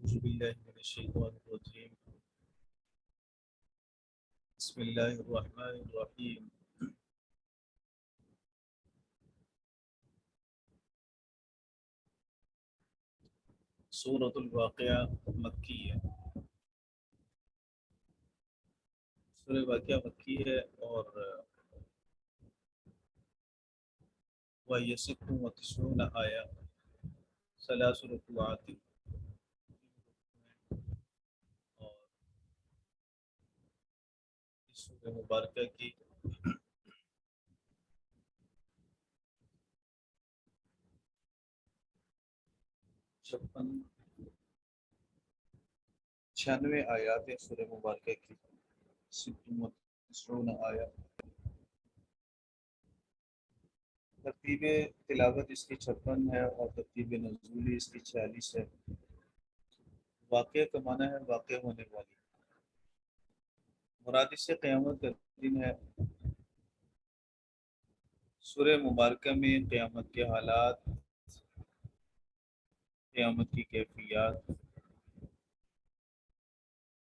أعوذ بالله من الشيطان الرجيم. بسم الله الرحمن الرحيم. سورة الواقعہ مکی ہے. سورہ واقعہ مکی ہے اور وَيَسِكُّ وَتِسْعُونَ آیہ 3 رکوعات اور اس سورہ مبارکہ کی 96 آیات ہیں. سورہ مبارکہ کی 96 آیہ. ترتیب تلاوت اس کی 56 ہے اور ترتیب نزولی اس کی 46 ہے. واقعہ کا معنی ہے واقع ہونے والی. مراد اس سے قیامت کا دن ہے. سورہ مبارکہ میں قیامت کے حالات، قیامت کی کیفیات،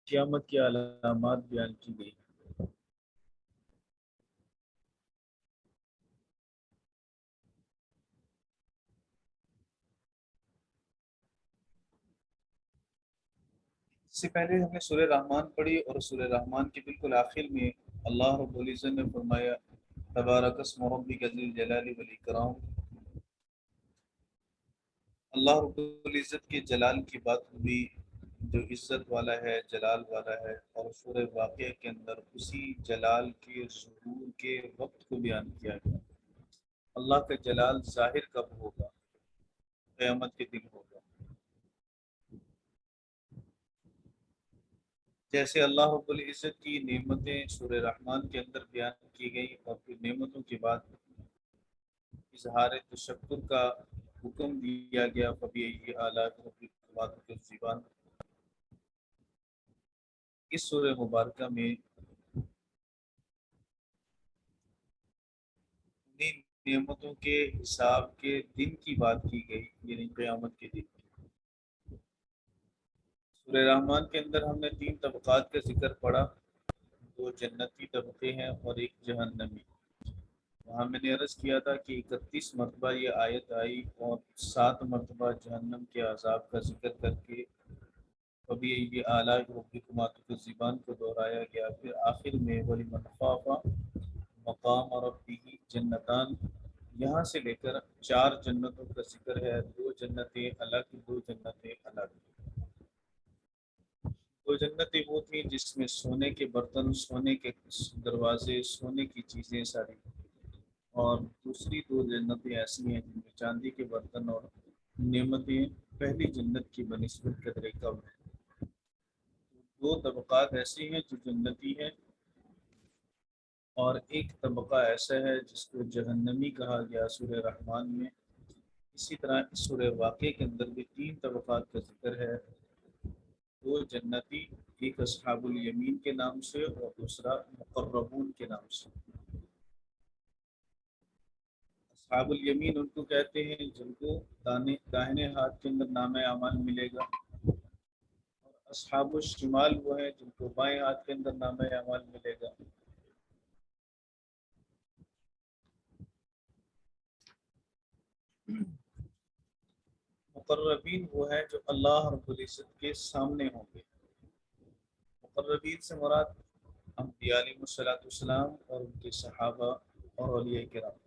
قیامت کی علامات بیان کی گئی. اس سے پہلے ہم نے سورہ رحمان پڑھی اور سورہ رحمان کے بالکل آخر میں اللہ رب العزت نے فرمایا تبارک اسم ربک ذی الجلال والاکرام. اللہ رب العزت کے جلال کی بات ہوئی جو عزت والا ہے، جلال والا ہے، اور سورہ واقعہ کے اندر اسی جلال کے ظہور کے وقت کو بیان کیا گیا. اللہ کا جلال ظاہر کب ہوگا؟ قیامت کے دن ہوگا. جیسے اللہ رب العزت کی نعمتیں سورہ رحمان کے اندر بیان کی گئی اور پھر نعمتوں کے بعد اظہار تشکر کا حکم دیا گیا. فبأي آلاء ربكما تكذبان. اس سورہ مبارکہ میں انہیں نعمتوں کے حساب کے دن کی بات کی گئی، یعنی قیامت کے دن. سورہ رحمان کے اندر ہم نے 3 طبقات کا ذکر پڑھا. 2 جنتی طبقے ہیں اور ایک جہنمی. وہاں میں نے عرض کیا تھا کہ 31 مرتبہ یہ آیت آئی اور 7 مرتبہ جہنم کے عذاب کا ذکر کر کے فبأي آلاء ربكما تكذبان کو دہرایا گیا. پھر آخر میں وَلِمَنْ خَافَ مقام ربه جنتان، یہاں سے لے کر 4 جنتوں کا ذکر ہے. 2 جنتیں الگ، 2 جنتیں الگ. 2 جنتیں وہ تھیں جس میں سونے کے برتن، سونے کے دروازے، سونے کی چیزیں ساری، اور دوسری 2 جنتیں ایسی ہیں جن میں چاندی کے برتن اور نعمتیں پہلی جنت کی بنسبت قدرے کم ہیں. 2 طبقات ایسے ہیں جو جنتی ہیں اور ایک طبقہ ایسا ہے جس کو جہنمی کہا گیا سورہ رحمان میں. اسی طرح اس سورہ واقعہ کے اندر بھی 3 طبقات کا ذکر ہے. 2 جنتی، ایک اصحاب الیمین کے نام سے اور دوسرا مقربون کے نام سے. اصحاب الیمین ان کو کہتے ہیں جن کو داہنے ہاتھ کے اندر نامہ اعمال ملے گا، اور اصحاب الشمال وہ ہیں جن کو بائیں ہاتھ کے اندر نامہ اعمال ملے گا. مقربین وہ ہیں جو اللہ رب العزت کے سامنے ہوں گے. مقربین سے مراد انبیاء علیہ السلام اور ان کے صحابہ اور اولیاء کرام.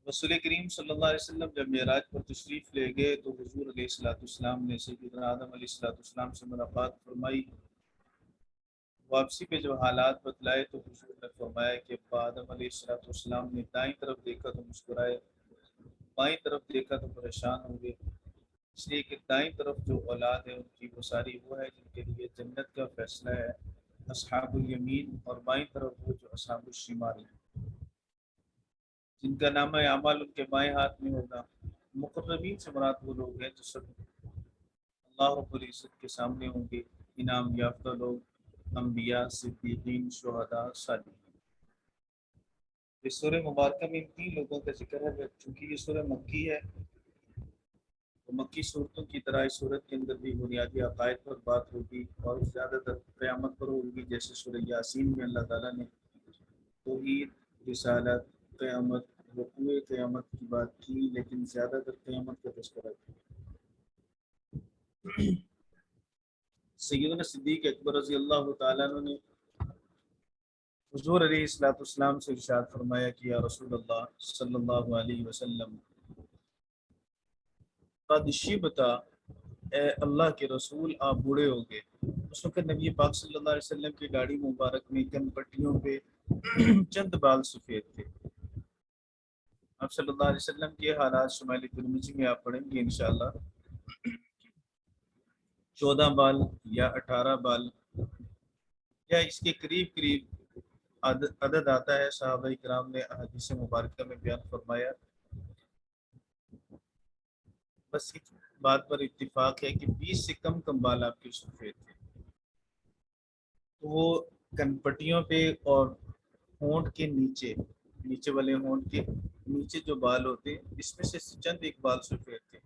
رسول کریم صلی اللہ علیہ وسلم جب معراج پر تشریف لے گئے تو حضور علیہ السلام نے سیدنا آدم علیہ السلام سے ملاقات فرمائی. واپسی پہ جو حالات بتلائے تو حضور نے فرمایا کہ آدم علیہ السلام نے دائیں طرف دیکھا تو مسکرائے، بائیں طرف دیکھا تو پریشان ہو گئے. اس لیے کہ دائیں طرف جو اولاد ہے ان کی وہ ساری وہ ہے جن کے لیے جنت کا فیصلہ ہے، اصحاب الیمین، اور بائیں طرف وہ جو اصحاب الشمال ہیں جن کا نامہ اعمال ان کے بائیں ہاتھ میں ہوگا. مقربین سے مراد وہ لوگ ہیں جو سب اللہ رب العزت کے سامنے ہوں گے، انعام یافتہ لوگ، انبیاء، صدیقین، شہداء، صالحین. اس سورہ مبارکہ میں ان 3 لوگوں کا ذکر ہے. چونکہ یہ سورہ مکی ہے تو مکی صورتوں کی طرح اس صورت کے اندر بھی بنیادی عقائد پر بات ہوگی اور زیادہ تر قیامت پر ہوگی، جیسے سورہ یاسین میں اللہ تعالیٰ نے توحید، رسالت، قیامت، وقوع قیامت کی بات کی، لیکن زیادہ تر قیامت کا تذکرہ کیا۔ سیدنا صدیق اکبر رضی اللہ تعالیٰ عنہ نے حضور علیہ الصلوۃ والسلام سے ارشاد فرمایا کہ یا رسول اللہ صلی اللہ علیہ وسلم، قد شبتا، اے اللہ کے رسول آپ بوڑھے ہو گئے۔ اس وقت نبی پاک صلی اللہ علیہ وسلم کی داڑھی مبارک میں کن پٹیوں پہ چند بال سفید تھے۔ آپ صلی اللہ علیہ وسلم کے حالات شمال ترمذی میں آپ پڑھیں گے انشاءاللہ، 14 بال یا 18 بال یا اس کے قریب قریب عدد آتا ہے، صحابہ کرام نے احادیث مبارکہ میں بیان فرمایا۔ بس اس بات پر اتفاق ہے کہ 20 سے کم بال آپ کے سفید تھے۔ تو وہ کنپٹیوں پہ اور ہونٹ کے نیچے والے ہونٹ کے نیچے جو بال ہوتے ہیں، اس میں سے چند ایک بال سفید تھے،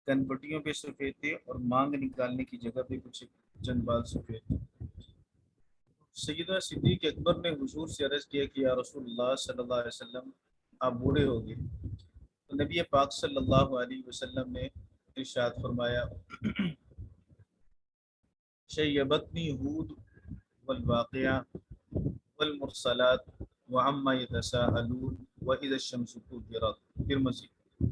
کنپٹیوں پہ سفید تھے، اور مانگ نکالنے کی جگہ پہ کچھ چند بال سفید تھے۔ سیدنا صدیق اکبر نے حضور سے عرض کیا کہ یا رسول اللہ صلی اللہ علیہ وسلم، آپ بوڑھے ہو گئے۔ تو نبی پاک صلی اللہ علیہ وسلم نے ارشاد فرمایا، شیبتنی ہود والواقعہ والمرسلات وعما یتساءلون واذا الشمس کورت۔ پھر مزید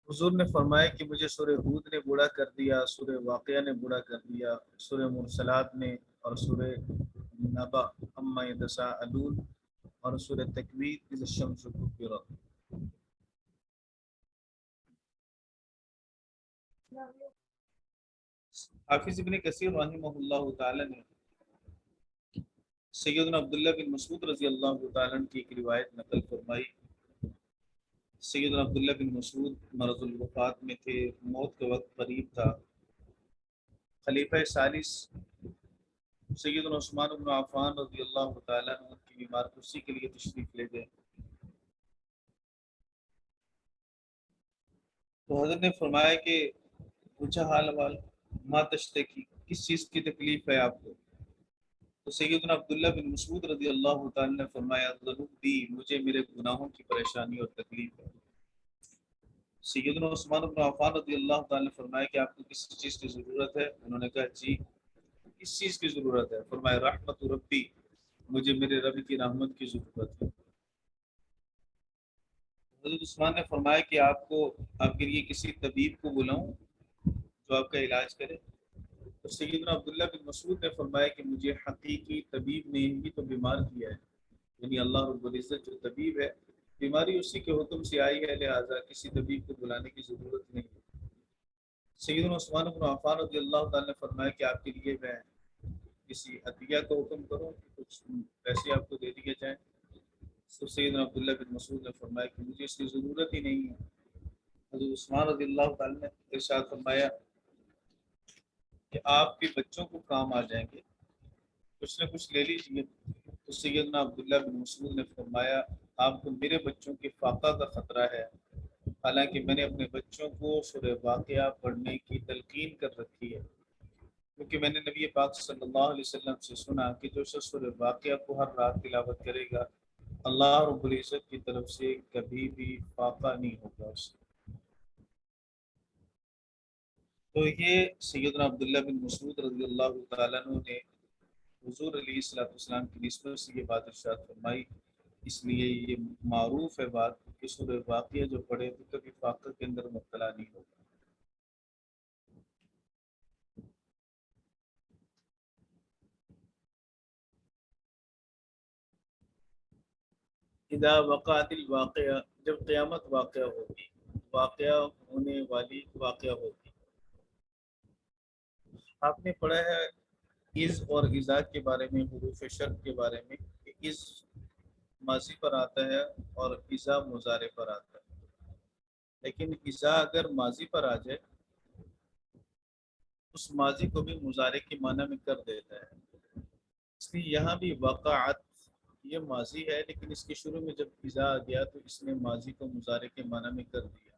حضور نے فرمایا کہ مجھے سورہ ہود نے بوڑھا کر دیا، سورہ واقعہ نے بوڑھا کر دیا، سورہ مرسلات نے، اور سورہ نبا عما یتساءلون، اور سورہ تکویر اذا الشمس کورت۔ حافظ ابن کثیر رحمہ اللہ تعالی نے سیدنا عبداللہ بن مسعود رضی اللہ تعالیٰ عنہ کی ایک روایت نقل فرمائی۔ سیدنا عبداللہ بن مسعود مرض الوفات میں تھے، موت کا وقت قریب تھا۔ خلیفہ ثالث سیدنا عثمان بن عفان رضی اللہ تعالیٰ عنہ کی بیمار کرسی کے لیے تشریف لے گئے، تو حضرت نے فرمایا کہ پوچھا حال حوال، ما تشتکی، کس چیز کی تکلیف ہے آپ کو؟ تو سیدنا عبداللہ بن مسعود رضی اللہ تعالیٰ نے فرمایا، ذنوبی، مجھے میرے گناہوں کی پریشانی اور تکلیف ہے۔ سیدنا عثمان بن عفان رضی اللہ تعالیٰ نے فرمایا کہ آپ کو کسی چیز کی ضرورت ہے؟ انہوں نے کہا جی، کس چیز کی ضرورت ہے؟ فرمایا رحمت ربی، مجھے میرے رب کی رحمت کی ضرورت ہے۔ حضرت عثمان نے فرمایا کہ آپ کے لیے کسی طبیب کو بلاؤں جو آپ کا علاج کرے؟ تو سیدنا عبداللہ بن مسعود نے فرمایا کہ مجھے حقیقی طبیب نے ہی تو بیمار کیا ہے، یعنی اللہ رب العزت جو طبیب ہے، بیماری اسی کے حکم سے آئی ہے، لہٰذا کسی طبیب کو بلانے کی ضرورت نہیں ہے۔ سیدنا عثمان بن عفان رضی اللہ تعالیٰ نے فرمایا کہ آپ کے لیے میں کسی عطیہ کا حکم کروں کہ کچھ پیسے آپ کو دے دیے جائیں؟ تو سیدنا عبداللہ بن مسعود نے فرمایا کہ مجھے اس کی ضرورت ہی نہیں ہے۔ حضرت عثمان رضی اللہ تعالیٰ نے ارشاد فرمایا کہ آپ کے بچوں کو کام آ جائیں گے، کچھ نہ کچھ لے لیجیے۔ تو سیدنا عبداللہ بن مسعود نے فرمایا، آپ کو میرے بچوں کے فاقہ کا خطرہ ہے، حالانکہ میں نے اپنے بچوں کو سورہ واقعہ پڑھنے کی تلقین کر رکھی ہے، کیونکہ میں نے نبی پاک صلی اللہ علیہ وسلم سے سنا کہ جو شخص سورہ واقعہ کو ہر رات تلاوت کرے گا، اللہ رب العزت کی طرف سے کبھی بھی فاقہ نہیں ہوگا اس سے۔ تو یہ سیدنا عبداللہ بن مسعود رضی اللہ تعالیٰ عنہ نے حضور علیہ الصلوۃ والسلام کی نسبت سے یہ بات ارشاد فرمائی، اس لیے یہ معروف ہے بات کہ سورہ واقعہ جو پڑھے تو کبھی فاقہ کے اندر مبتلا نہیں ہوگا۔ اذا وقعت الواقعہ، جب قیامت واقعہ ہوگی، واقعہ ہونے والی واقعہ ہوگی۔ آپ نے پڑھا ہے از اور اذا کے بارے میں، حروف شرط کے بارے میں، کہ از ماضی پر آتا ہے اور اذا مضارع پر آتا ہے، لیکن اذا اگر ماضی پر آ جائے، اس ماضی کو بھی مضارع کے معنی میں کر دیتا ہے۔ اس لیے یہاں بھی وقعت، یہ ماضی ہے، لیکن اس کے شروع میں جب اذا آ گیا تو اس نے ماضی کو مضارع کے معنی میں کر دیا۔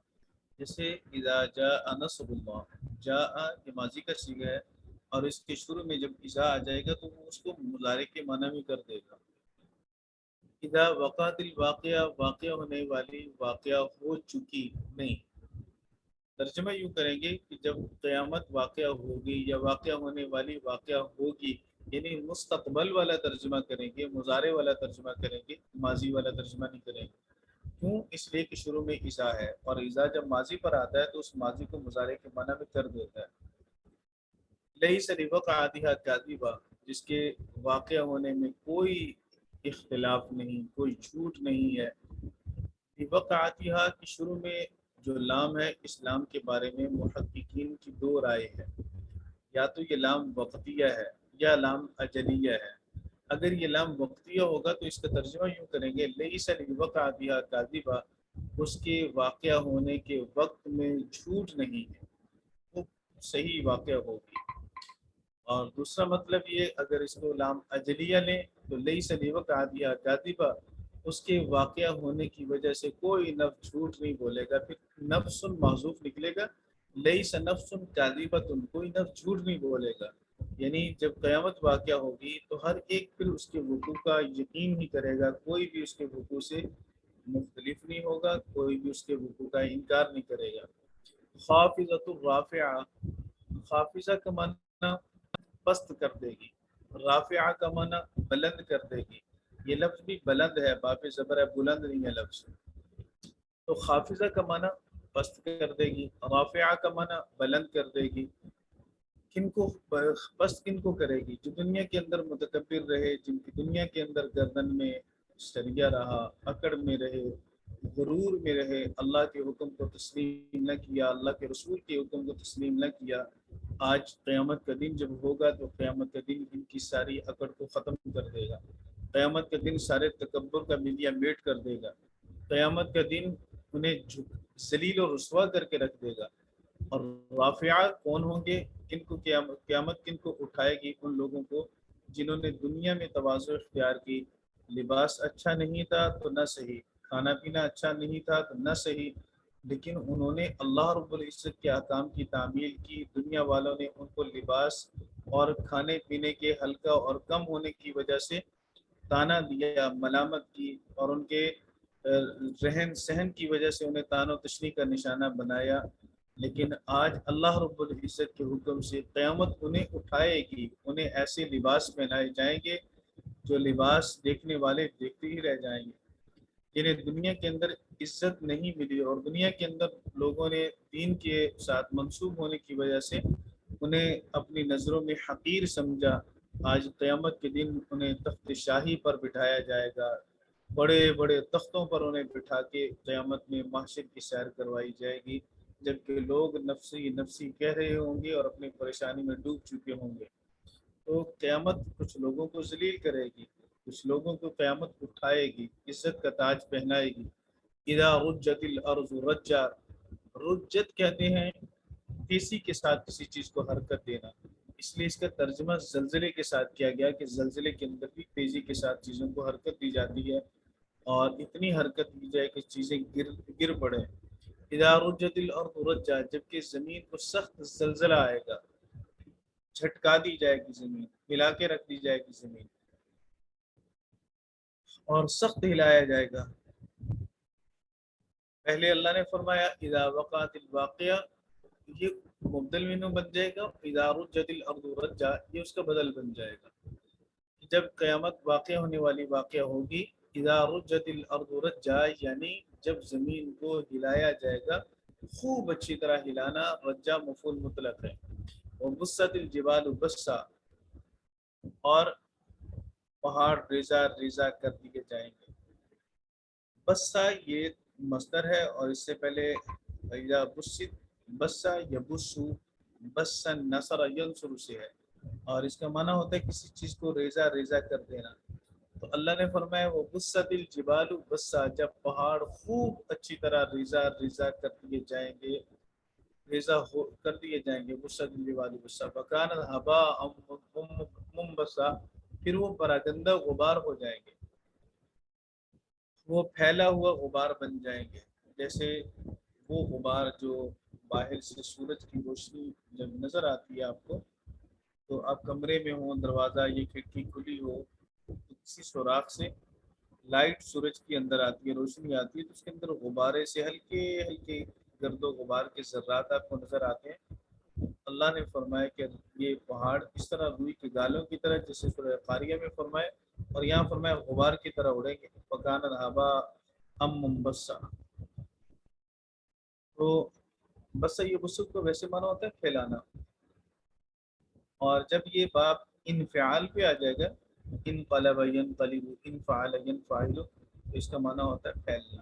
جیسے اذا جاء نصر اللہ، جاء یہ ماضی کا صیغہ ہے، اور اس کے شروع میں جب اذا آ جائے گا تو وہ اس کو مضارع کے معنی میں کر دے گا۔ اذا وقعت الواقعہ، واقعہ ہونے والی، واقعہ ہو چکی نہیں، ترجمہ یوں کریں گے کہ جب قیامت واقعہ ہوگی یا واقعہ ہونے والی واقعہ ہوگی، یعنی مستقبل والا ترجمہ کریں گے، مضارع والا ترجمہ کریں گے، ماضی والا ترجمہ نہیں کریں گے۔ کیوں؟ اس لیے کہ شروع میں اذا ہے، اور اذا جب ماضی پر آتا ہے تو اس ماضی کو مضارع کے معنی میں کر دیتا ہے۔ لیس لوقعتها کاذبہ، جس کے واقع ہونے میں کوئی اختلاف نہیں، کوئی جھوٹ نہیں ہے۔ لوقعتها کی شروع میں جو لام ہے، اسلام کے بارے میں محققین کی دو رائے ہے، یا تو یہ لام وقتیہ ہے یا لام اجلیہ ہے۔ اگر یہ لام وقتیہ ہوگا تو اس کا ترجمہ یوں کریں گے لیس لوقعتها کاذبہ، اس کے واقعہ ہونے کے وقت میں جھوٹ نہیں ہے، وہ صحیح واقعہ ہوگی۔ اور دوسرا مطلب یہ، اگر اس کو لام اجلیہ لیں تو لیس لوقعتها کاذبہ، اس کے واقعہ ہونے کی وجہ سے کوئی نفس جھوٹ نہیں بولے گا، پھر نفس محذوف نکلے گا، لیس نفس کاذبۃ، کوئی نفس جھوٹ نہیں بولے گا۔ یعنی جب قیامت واقعہ ہوگی تو ہر ایک پھر اس کے وقوع کا یقین ہی کرے گا، کوئی بھی اس کے وقوع سے مختلف نہیں ہوگا، کوئی بھی اس کے وقوع کا انکار نہیں کرے گا۔ خافضۃ الرافعہ، خافضہ کا معنی پست کر دے گی، رافعہ کا معنی بلند کر دے گی۔ یہ لفظ بھی بلند ہے، باپ زبر ہے، بلند نہیں ہے لفظ۔ تو خافضہ کا معنی پست کر دے گی، رافعہ کا معنی بلند کر دے گی۔ کن کو پست کن کو کرے گی؟ جو دنیا کے اندر متکبر رہے، جن کی دنیا کے اندر گردن میں سریا رہا، اکڑ میں رہے، غرور میں رہے، اللہ کے حکم کو تسلیم نہ کیا، اللہ کے رسول کے حکم کو تسلیم نہ کیا، آج قیامت کا دن جب ہوگا تو قیامت کا دن ان کی ساری اکڑ کو ختم کر دے گا، قیامت کا دن سارے تکبر کا ملیا میٹ کر دے گا، قیامت کا دن انہیں ذلیل و رسوا کر کے رکھ دے گا۔ اور رافعہ کون ہوں گے؟ کن کو قیامت کن کو اٹھائے گی؟ ان لوگوں کو جنہوں نے دنیا میں تواضع اختیار کی، لباس اچھا نہیں تھا تو نہ صحیح، کھانا پینا اچھا نہیں تھا تو نہ صحیح، لیکن انہوں نے اللہ رب العزت کے احکام کی تعمیل کی، دنیا والوں نے ان کو لباس اور کھانے پینے کے ہلکا اور کم ہونے کی وجہ سے تانا دیا، ملامت کی، اور ان کے رہن سہن کی وجہ سے انہیں تان و تشنیع کا نشانہ بنایا۔ لیکن آج اللہ رب العزت کے حکم سے قیامت انہیں اٹھائے گی، انہیں ایسے لباس پہنائے جائیں گے جو لباس دیکھنے والے دیکھتے ہی رہ جائیں گے، جنہیں دنیا کے اندر عزت نہیں ملی، اور دنیا کے اندر لوگوں نے دین کے ساتھ منسوب ہونے کی وجہ سے انہیں اپنی نظروں میں حقیر سمجھا، آج قیامت کے دن انہیں تخت شاہی پر بٹھایا جائے گا، بڑے بڑے تختوں پر انہیں بٹھا کے قیامت میں محشر کی سیر کروائی جائے گی، جبکہ لوگ نفسی نفسی کہہ رہے ہوں گے اور اپنی پریشانی میں ڈوب چکے ہوں گے۔ تو قیامت کچھ لوگوں کو ذلیل کرے گی، کچھ لوگوں کو قیامت اٹھائے گی، عزت کا تاج پہنائے گی۔ اذا رجت الارض رجا، رجت کہتے ہیں تیزی کے ساتھ کسی چیز کو حرکت دینا، اس لیے اس کا ترجمہ زلزلے کے ساتھ کیا گیا کہ زلزلے کے اندر بھی تیزی کے ساتھ چیزوں کو حرکت دی جاتی ہے، اور اتنی حرکت دی جائے کہ چیزیں گر پڑیں۔ اذا رجت الارض رجا، جبکہ زمین کو سخت زلزلہ آئے گا، جھٹکا دی جائے گی زمین، ہلا کے رکھ دی جائے گی زمین، اور سخت ہلایا جائے گا۔ پہلے اللہ نے فرمایا اذا وقعت الواقعہ، یہ مبدل منہ بن جائے گا، اذا رجت الارض رجا یہ اس کا بدل بن جائے گا، جب قیامت واقع ہونے والی واقعہ ہوگی۔ اذا رجت الارض رجا یعنی جب زمین کو ہلایا جائے گا، خوب اچھی طرح ہلانا، رجا مفعول مطلق ہے۔ وبست الجبال بسا، اور پہاڑ ریزہ ریزہ کر دیے جائیں گے۔ بسا یہ مصدر ہے، اور اس سے پہلے اذا بست، بسا یبسو، بسن نصر ینصر سے ہے، اور اس کا معنی ہوتا ہے کسی چیز کو ریزہ ریزہ کر دینا۔ تو اللہ نے فرمایا وہ بست الجبال بسا، جب پہاڑ خوب اچھی طرح ریزہ ریزہ کر دیے جائیں گے، ریزہ کر دیے جائیں گے، بست الجبال بسا فکانت ہباء منبثا، پھر وہ پراگندہ غبار ہو جائیں گے، وہ پھیلا ہوا غبار بن جائیں گے، جیسے وہ غبار جو باہر سے سورج کی روشنی جب نظر آتی ہے آپ کو، تو آپ کمرے میں ہوں، دروازہ یہ کھڑکی کھلی ہو، تو کسی سوراخ سے لائٹ سورج کی اندر آتی ہے، روشنی آتی ہے، تو اس کے اندر غبارے سے ہلکے ہلکے گرد و غبار کے ذرات آپ کو نظر آتے ہیں۔ اللہ نے فرمایا کہ یہ پہاڑ اس طرح روئی کے گالوں کی طرح، جیسے سورہ قاریہ میں فرمائے، اور یہاں فرمایا غبار کی طرح اڑیں گے، پکان رہابا ہم منبسا۔ تو بس یہ بسط کو ویسے مانا ہوتا ہے پھیلانا، اور جب یہ باب انفعال پہ آ جائے گا، انقلب ینقلب، انفعل ینفعل، تو اس کا معنی ہوتا ہے پھیلنا۔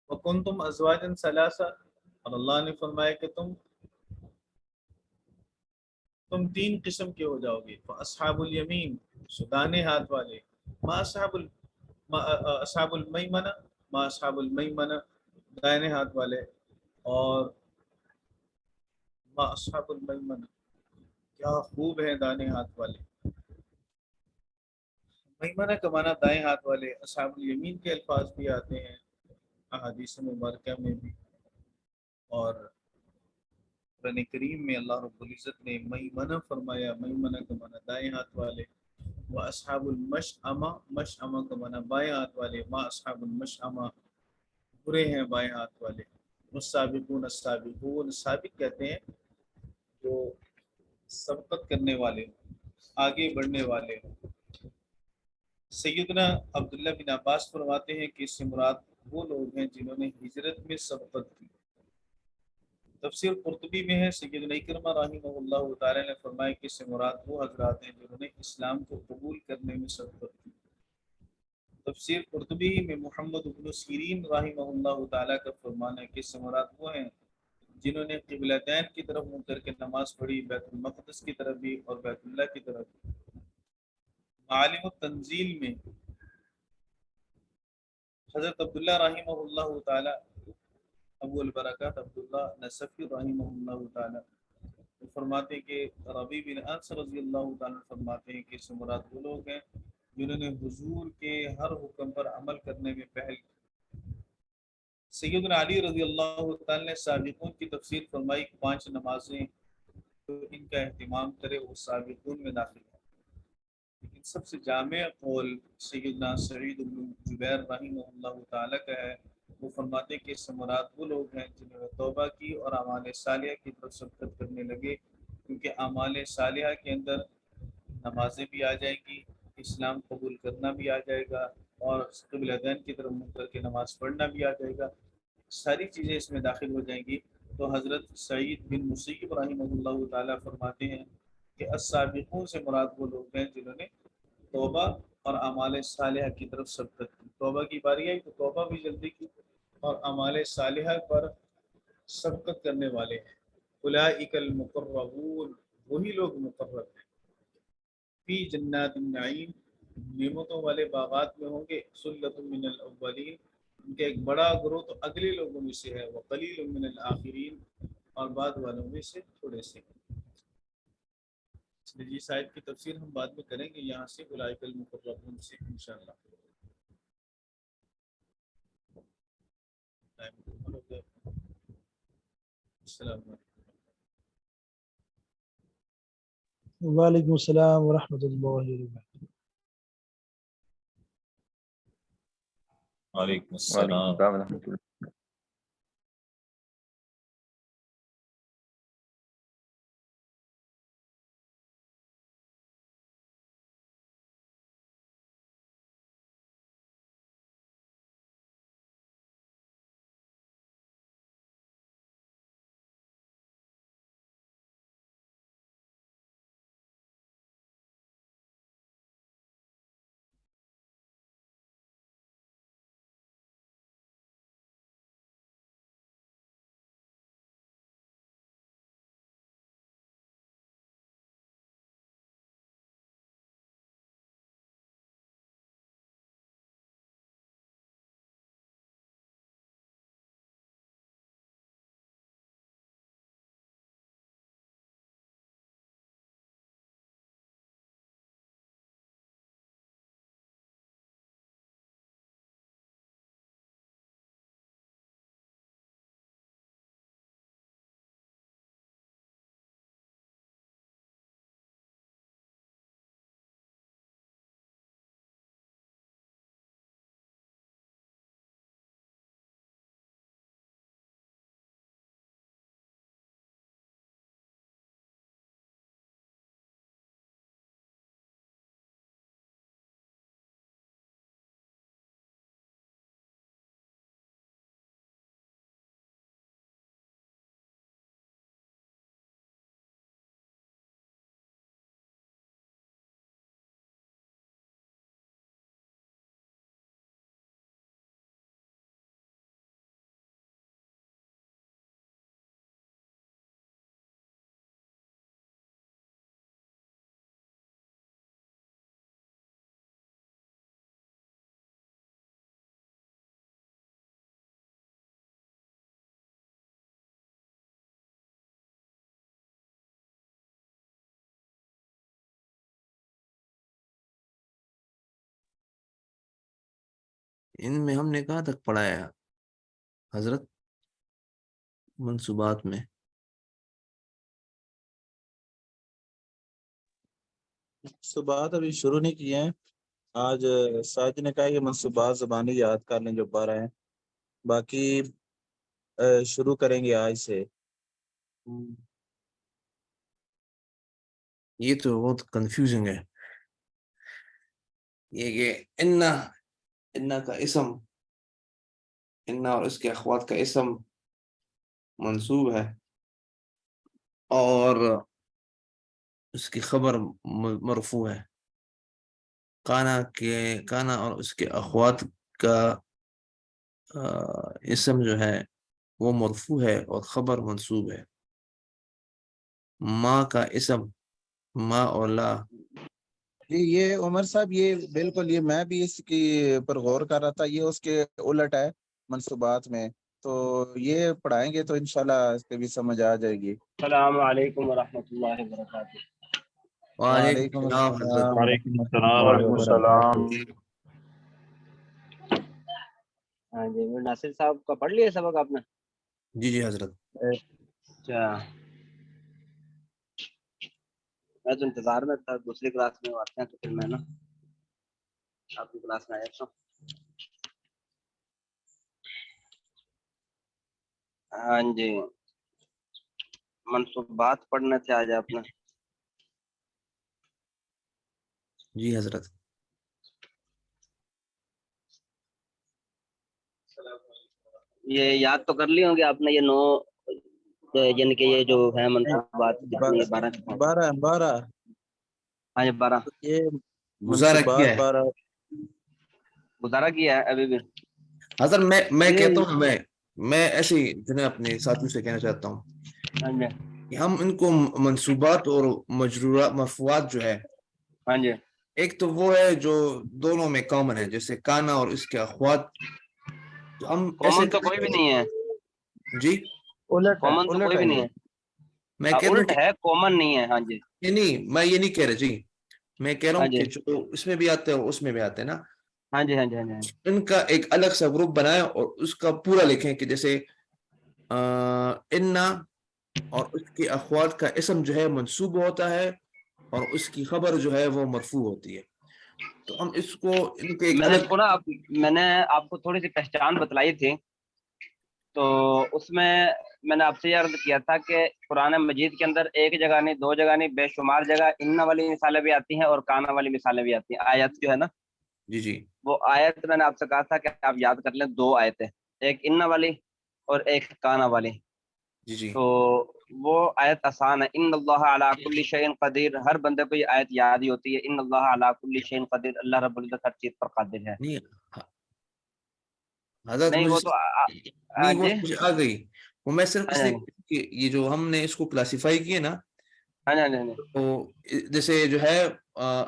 وکنتم ازواجا ثلاثا، اور اللہ نے فرمایا کہ تم تین قسم کے ہو جاؤ گے۔ فاصحاب الیمین، دانے ہاتھ والے، ما اصحاب اصحاب المیمنہ، ما اصحاب المیمنہ، دائنے ہاتھ والے، اور ما اصحاب المیمنہ، کیا خوب ہیں دائیں ہاتھ والے۔ میمنہ کا معنی دائیں ہاتھ والے، اصحاب الیمین کے الفاظ بھی آتے ہیں احادیث مبارکہ میں بھی، اور قرآن کریم میں اللہ رب العزت نے میمنہ فرمایا، میمنہ کا معنی دائیں ہاتھ والے۔ وہ اصحاب المشأمہ، مشأمہ کا معنی بائیں ہاتھ والے، ما اصحاب المشأمہ، برے ہیں بائیں ہاتھ والے۔ والسابقون السابقون، سابق کہتے ہیں جو سبقت کرنے والے، آگے بڑھنے والے۔ سیدنا عبداللہ بن عباس فرماتے ہیں کہ اس سے مراد وہ لوگ ہیں جنہوں نے ہجرت میں سبقت کی۔ تفسیر قرطبی میں ہے، سیدنا اکرمہ رحمہ اللہ تعالی نے فرمایا کہ اس سے مراد وہ حضرات ہیں جنہوں نے اسلام کو قبول کرنے میں سبقت کی۔ تفسیر قرطبی میں محمد بن سیرین رحمہ اللہ تعالی کا فرمان ہے کہ اس سے مراد وہ ہیں جنہوں نے قبلتین کی طرف منہ کر کے نماز پڑھی، بیت المقدس کی طرف بھی اور بیت اللہ کی طرف بھی۔ معالم التنزیل میں حضرت عبداللہ رحمہ اللہ تعالی، ابو البرکات عبداللہ نصفی رحمہ اللہ تعالی، وہ فرماتے ہیں کہ ربیع بن انس رضی اللہ تعالی فرماتے ہیں کہ اس سے مراد وہ لوگ ہیں جنہوں نے حضور کے ہر حکم پر عمل کرنے میں پہل کی۔ سیدنا علی رضی اللہ تعالی نے سابقون کی تفسیر فرمائی کہ 5 نمازیں جو ان کا اہتمام کرے وہ سابقون میں داخل ہے۔ لیکن سب سے جامع قول سیدنا سعید بن جبیر رحمہ اللہ تعالی کا ہے، وہ فرماتے ہیں کہ اس سے مراد وہ لوگ ہیں جنہوں نے توبہ کی اور اعمال صالحہ کی طرف سبقت کرنے لگے، کیونکہ اعمال صالحہ کے اندر نمازیں بھی آ جائیں گی، اسلام قبول کرنا بھی آ جائے گا، اور قبلتین کی طرف منہ کر کے نماز پڑھنا بھی آ جائے گا، ساری چیزیں اس میں داخل ہو جائیں گی۔ تو حضرت سعید بن مسیب رحمہ اللہ تعالیٰ فرماتے ہیں کہ السابقون سے مراد وہ لوگ ہیں جنہوں نے توبہ اور اعمال صالحہ کی طرف سبقت کی۔ توبہ کی باری آئی تو توبہ بھی جلدی کی، اور اعمال صالحہ پر سبقت کرنے والے ہیں۔ اولئک المقربون، وہی لوگ مقرب ہیں، فی جنات النعیم، نعمتوں والے باغات میں ہوں گے، سلۃ من الاولین، ان کا ایک بڑا گروہ تو اگلے لوگوں میں سے ہے، وقلیل من الآخرین، اور بعد والوں میں سے تھوڑے سے۔ جی شاید کی تفسیر ہم بعد میں کریں گے یہاں سے اولئک المقربون سے انشاءاللہ۔ ٹائم مکمل ہو گیا۔ السلام علیکم۔ وعلیکم السلام ورحمۃ اللہ وبرکاتہ۔ وعلیکم وعلیکم السلام۔ السلام ورحمۃ اللہ۔ ان میں ہم نے کہاں تک پڑھایا حضرت منصوبات میں؟ منصوبات ابھی شروع نہیں کیے ہیں. آج ساجد نے کہا کہ منصوبات زبانی یاد کر لیں جو 12 ہیں، باقی شروع کریں گے آج سے. یہ تو بہت کنفیوزنگ ہے، یہ کہ انا کا اسم، انا اور اس کے اخوات کا اسم منصوب ہے اور اس کی خبر مرفوع ہے. کانا اور اس کے اخوات کا اسم جو ہے وہ مرفوع ہے اور خبر منصوب ہے. ماں کا اسم ماں اور لا. جی یہ عمر صاحب، یہ بالکل، یہ میں بھی اس کی پر غور کر رہا تھا، یہ اس کے الٹ ہے منصوبات میں. تو یہ پڑھائیں گے تو انشاءاللہ اس پہ بھی سمجھ آ جائے گی. السلام علیکم ورحمۃ اللہ وبرکاتہ. وعلیکم السلام حضرت. وعلیکم السلام ورحمۃ اللہ وبرکاتہ. ہاں جی، ناصر صاحب کا پڑھ لیا سبق آپ نے؟ جی جی حضرت. اچھا، میں تو انتظار میں تھا، دوسری کلاس میں آتے ہیں تو پھر میں نا آپ کی کلاس میں آیا تھا. ہاں جی، منصوبات پڑھنے تھے آج آپ نے. جی حضرت. یہ یاد تو کر لی ہوں گے آپ نے، یہ 9 یعنی کہ یہ جو ہے منصوبات جتنی 12 12 ہاں جی 12 یہ گزارا کیا منصوبات ہے 12. گزارا کیا ہے ابھی بھی. حضرت. میں یہ- کہتا ہوں، میں ایسے ہی جنہیں اپنے ساتھیوں سے کہنا چاہتا ہوں ہاں جی کہ ہم ان کو منصوبات اور مرفوعات جو ہے، ہاں جی ایک تو وہ ہے جو دونوں میں کامن ہے، جیسے کانا اور اس کے اخوات. تو ہم ایسے کامن تو کوئی بھی نہیں ہے، جی کامن تو کوئی بھی نہیں ہے. میں کہتا ہوں الٹ ہے، کامن نہیں ہے. ہاں جی کہ نہیں، میں یہ نہیں کہہ رہا جی، میں کہہ رہا ہاں ہوں جی کہ جو اس میں بھی آتے ہیں اور اس میں بھی آتے ہیں نا، ہاں جی ہاں جی ہاں جی ان کا ایک الگ سا گروپ بنائیں اور اس کا پورا لکھیں کہ جیسے انا اور اس کے اخوات کا اسم جو ہے منصوب ہوتا ہے اور اس کی خبر جو ہے وہ مرفوع ہوتی ہے. تو ہم اس کو ان کے ایک میں نے الگ تھوڑا میں نے آپ کو تھوڑی سی پہچان بتلائی تھی، تو اس میں نے آپ سے یہ عرض کیا تھا کہ قرآن مجید کے اندر ایک جگہ نہیں، 2 جگہ نہیں، بے شمار جگہ ان والی مثالیں بھی آتی ہیں اور کانا والی مثالیں بھی آتی ہیں. آیت جو ہے نا، جی جی وہ آیت میں نے آپ سے کہا تھا کہ آپ یاد کر لیں، 2 آیتیں، ایک ان والی اور ایک کانا والی. جی جی تو وہ آیت آسان ہے. ان اللہ علی کل شیء قدیر، ہر بندے کو یہ آیت یاد ہی ہوتی ہے. ان اللہ علی کل شیء قدیر، اللہ رب العزت ہر چیز پر قادر ہے. نہیں حضرت، نہیں وہ مجھے تو نہیں وہ جی مجھے آ گئی، وہ میں صرف ہاں اس جی لیے کہ یہ جو ہم نے اس کو کلاسیفائی کیے نا، ہاں جی ہاں جی تو جیسے جو ہے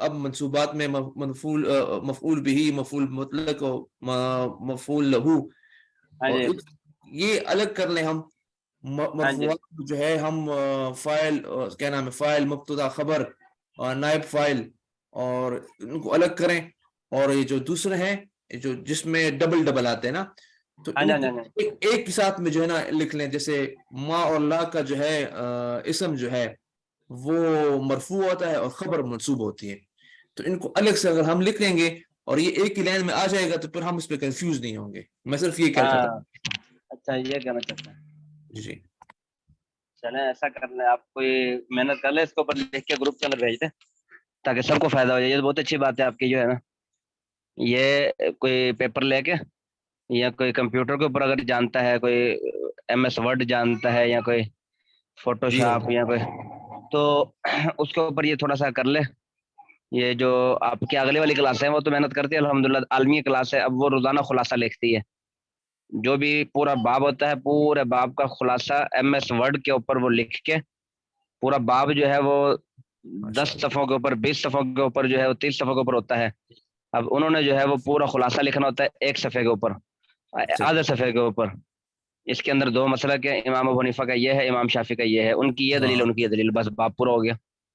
اب منصوبات میں مفعول بھی، مفعول مطلق، مفعول لہو، ہاں اور جی یہ الگ کر لیں ہم. ہاں جی مرفوعات جو ہے ہم فاعل، کیا نام ہے، فاعل، مبتدا، خبر اور نائب فاعل، اور ان کو الگ کریں. اور یہ جو دوسرے ہیں جو جس میں ڈبل آتے ہیں نا، تو ہاں جی ان ہاں کو جی ایک ہی ساتھ میں جو ہے نا لکھ لیں. جیسے ما اور لا کا جو ہے اسم جو ہے وہ مرفوع ہوتا ہے اور خبر منصوب ہوتی ہے. تو ان کو الگ سے اگر ہم لکھ لیں گے اور یہ ایک ہی لائن میں آ جائے گا تو پھر ہم اس پہ کنفیوز نہیں ہوں گے. میں صرف یہ کہنا چاہتا ہاں. ہوں. اچھا یہ کہنا چاہتا ہوں. جی جی چلیں ایسا کر لیں، آپ کوئی محنت کر لیں، اس کے اوپر لکھ کے گروپ کے اندر بھیج دیں تاکہ سب کو فائدہ ہو جائے. یہ بہت اچھی بات ہے آپ کی جو ہے نا، یہ کوئی پیپر لے کے یا کوئی کمپیوٹر کے اوپر اگر جانتا ہے، کوئی ایم ایس ورڈ جانتا ہے یا کوئی فوٹو جی شاپ یا کوئی، تو اس کے اوپر یہ تھوڑا سا کر لے. یہ جو آپ کی اگلی والی کلاس ہے وہ تو محنت کرتی ہے الحمدللہ، عالمی کلاس ہے. اب وہ روزانہ خلاصہ لکھتی ہے، جو بھی پورا باب ہوتا ہے پورے باب کا خلاصہ ایم ایس ورڈ کے اوپر وہ لکھ کے، پورا باب جو ہے وہ 10 صفحوں کے اوپر، 20 صفحوں کے اوپر جو ہے وہ 30 صفحوں کے اوپر ہوتا ہے. اب انہوں نے جو ہے وہ پورا خلاصہ لکھنا ہوتا ہے 1 صفحے کے اوپر، آدھے صفحے کے اوپر. اس کے اندر 2 مسلک ہے، امام ابو حنیفہ کا یہ ہے، امام شافعی کا یہ ہے. ان کی یہ دلیل، ان کی یہ دلیل، بس باب پورا ہو گیا.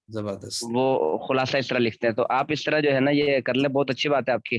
زبردست. وہ خلاصہ اس طرح لکھتے ہیں. تو آپ اس طرح جو ہے نا یہ کر لیں، بہت اچھی بات ہے آپ کی.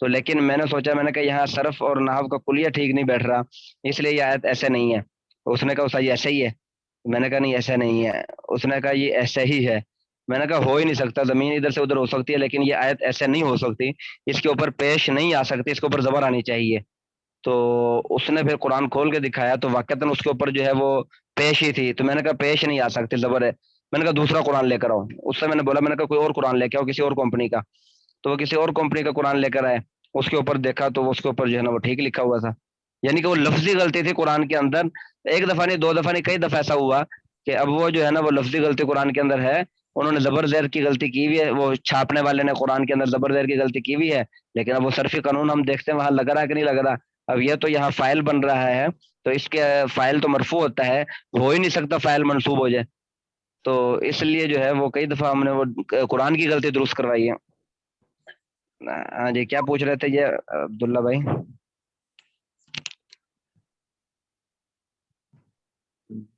تو لیکن میں نے سوچا، میں نے کہا یہاں صرف اور نحو کا کلیہ ٹھیک نہیں بیٹھ رہا، اس لیے یہ آیت ایسے نہیں ہے۔ اس نے کہا استاد یہ ایسے ہی ہے، میں نے کہا نہیں ایسا نہیں ہے۔ اس نے کہا یہ ایسے ہی ہے، میں نے کہا ہو ہی نہیں سکتا، زمین ادھر سے ادھر ہو سکتی ہے لیکن یہ آیت ایسے نہیں ہو سکتی، اس کے اوپر پیش نہیں آ سکتی، اس کے اوپر زبر آنی چاہیے۔ تو اس نے پھر قرآن کھول کے دکھایا تو واقعتاً اس کے اوپر جو ہے وہ پیش ہی تھی، تو میں نے کہا پیش نہیں آ سکتی، زبر ہے۔ میں نے کہا دوسرا قرآن لے کر آؤ، اس سے میں نے بولا، میں نے کہا کوئی اور قرآن لے کے آؤ کسی اور کمپنی کا، تو وہ کسی اور کمپنی کا قرآن لے کر آئے، اس کے اوپر دیکھا تو اس کے اوپر جو ہے نا وہ ٹھیک لکھا ہوا تھا، یعنی کہ وہ لفظی غلطی تھی قرآن کے اندر، ایک دفعہ نہیں، دو دفعہ نہیں، کئی دفعہ ایسا ہوا کہ اب وہ جو ہے نا وہ لفظی غلطی قرآن کے اندر ہے، انہوں نے زبر زیر کی غلطی کی ہوئی ہے، وہ چھاپنے والے نے قرآن کے اندر زبر زیر کی غلطی کی ہوئی ہے، لیکن اب وہ صرفی قانون ہم دیکھتے ہیں وہاں لگ رہا ہے کہ نہیں لگ رہا، اب یہ تو یہاں فائل بن رہا ہے تو اس کے فائل تو مرفوع ہوتا ہے، ہو ہی نہیں سکتا فائل منصوب ہو جائے، تو اس لیے جو ہے وہ کئی دفعہ ہم نے وہ قرآن کی غلطی درست کروائی ہے۔ ہاں جی، کیا پوچھ رہے تھے یہ عبداللہ بھائی؟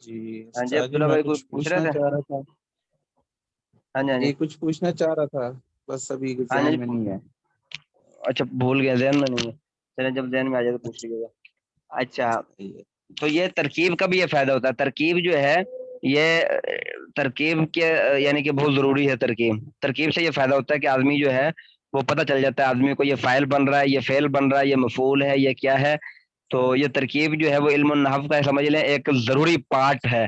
جی ہاں جی استاد جی عبداللہ میں بھائی کوئی کچھ پوچھ رہے پوچھنا تھے؟ چاہ رہا تھا، ہاں جی ہاں جی جی کچھ پوچھنا چاہ رہا تھا، بس ابھی ہاں ذہن جی، میں نہیں ہے۔ اچھا بھول گیا، ذہن میں نہیں ہے، چلے جب ذہن میں آ جائے تو پوچھ لیجیے گا۔ اچھا تو یہ ترکیب کا بھی یہ فائدہ ہوتا ہے، ترکیب جو ہے یہ ترکیب کے یعنی کہ بہت ضروری ہے، ترکیب سے یہ فائدہ ہوتا ہے کہ آدمی جو ہے وہ پتہ چل جاتا ہے آدمی کو یہ فاعل بن رہا ہے، یہ فعل بن رہا ہے، یہ مفعول ہے، یہ کیا ہے، تو یہ ترکیب جو ہے وہ علم النحو کا سمجھ لیں ایک ضروری پارٹ ہے۔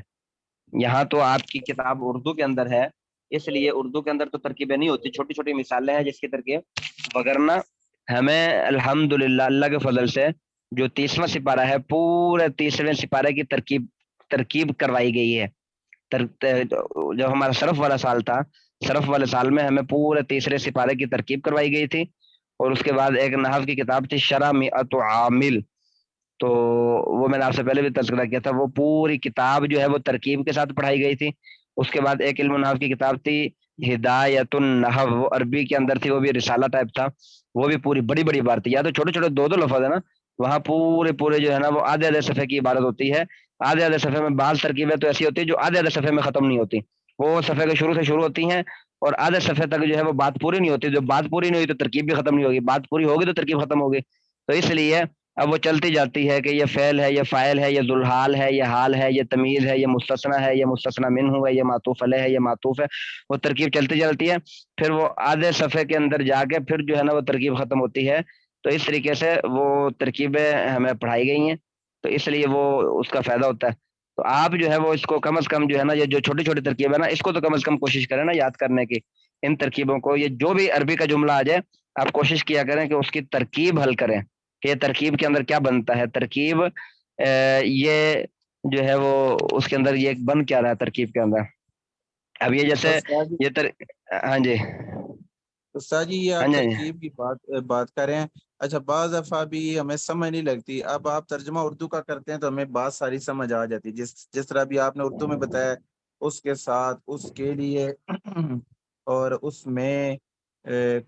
یہاں تو آپ کی کتاب اردو کے اندر ہے، اس لیے اردو کے اندر تو ترکیبیں نہیں ہوتی، چھوٹی چھوٹی مثالیں ہیں جس کی ترکیب، وگرنہ ہمیں الحمدللہ اللہ کے فضل سے جو 30واں سپارہ ہے پورے 30ویں سپارے کی ترکیب کروائی گئی ہے۔ جب ہمارا صرف والا سال تھا، صرف والے سال میں ہمیں پورے 30ویں سپارے کی ترکیب کروائی گئی تھی، اور اس کے بعد ایک نحو کی کتاب تھی شرح مئۃ عامل، تو وہ میں نے آپ سے پہلے بھی تذکرہ کیا تھا، وہ پوری کتاب جو ہے وہ ترکیب کے ساتھ پڑھائی گئی تھی۔ اس کے بعد ایک علم النحو کی کتاب تھی ہدایت النحو، وہ عربی کے اندر تھی، وہ بھی رسالہ ٹائپ تھا، وہ بھی پوری بڑی بڑی عبارت تھی، یا تو چھوٹے چھوٹے دو لفظ ہے نا، وہاں پورے جو ہے نا وہ آدھے آدھے صفحے کی عبارت ہوتی ہے، آدھے آدھے صفحے میں بعض ترکیبیں تو ایسی ہوتی ہیں جو آدھے آدھے صفحے میں ختم نہیں ہوتی، وہ صفحے کے شروع سے شروع ہوتی ہیں اور آدھے صفحے تک جو ہے وہ بات پوری نہیں ہوتی، جو بات پوری نہیں ہوئی تو ترکیب بھی ختم نہیں ہوگی، بات پوری ہوگی تو ترکیب ختم ہوگی، تو اس لیے اب وہ چلتی جاتی ہے کہ یہ فعل ہے، یہ فاعل ہے، یہ ذوالحال ہے، یہ حال ہے، یہ تمیز ہے، یہ مستثنی ہے، یہ مستثنی منہ ہے، یہ معطوف علیہ ہے، یہ معطوف ہے، وہ ترکیب چلتی جاتی ہے، پھر وہ آدھے صفحے کے اندر جا کے پھر جو ہے نا وہ ترکیب ختم ہوتی ہے، تو اس طریقے سے وہ ترکیبیں ہمیں پڑھائی گئی ہیں، تو اس لیے وہ اس کا فائدہ ہوتا ہے۔ تو آپ جو ہے وہ اس کو کم از کم جو ہے نا یہ جو چھوٹی چھوٹی ترکیب ہے نا اس کو تو کم از کم کوشش کریں نا یاد کرنے کی، ان ترکیبوں کو، یہ جو بھی عربی کا جملہ آ جائے آپ کوشش کیا کریں کہ اس کی ترکیب حل کریں کہ یہ ترکیب کے اندر کیا بنتا ہے، ترکیب یہ جو ہے وہ اس کے اندر یہ بن کیا رہا ہے ترکیب کے اندر، اب یہ جیسے یہ ہاں جی استاد جی یہ ہاں آپ جی ترکیب کی بات کریں، اچھا بعض دفعہ بھی ہمیں سمجھ نہیں لگتی، اب آپ ترجمہ اردو کا کرتے ہیں تو ہمیں بات ساری سمجھ آ جاتی، جس طرح بھی آپ نے اردو میں بتایا اس کے ساتھ اس کے لیے اور اس میں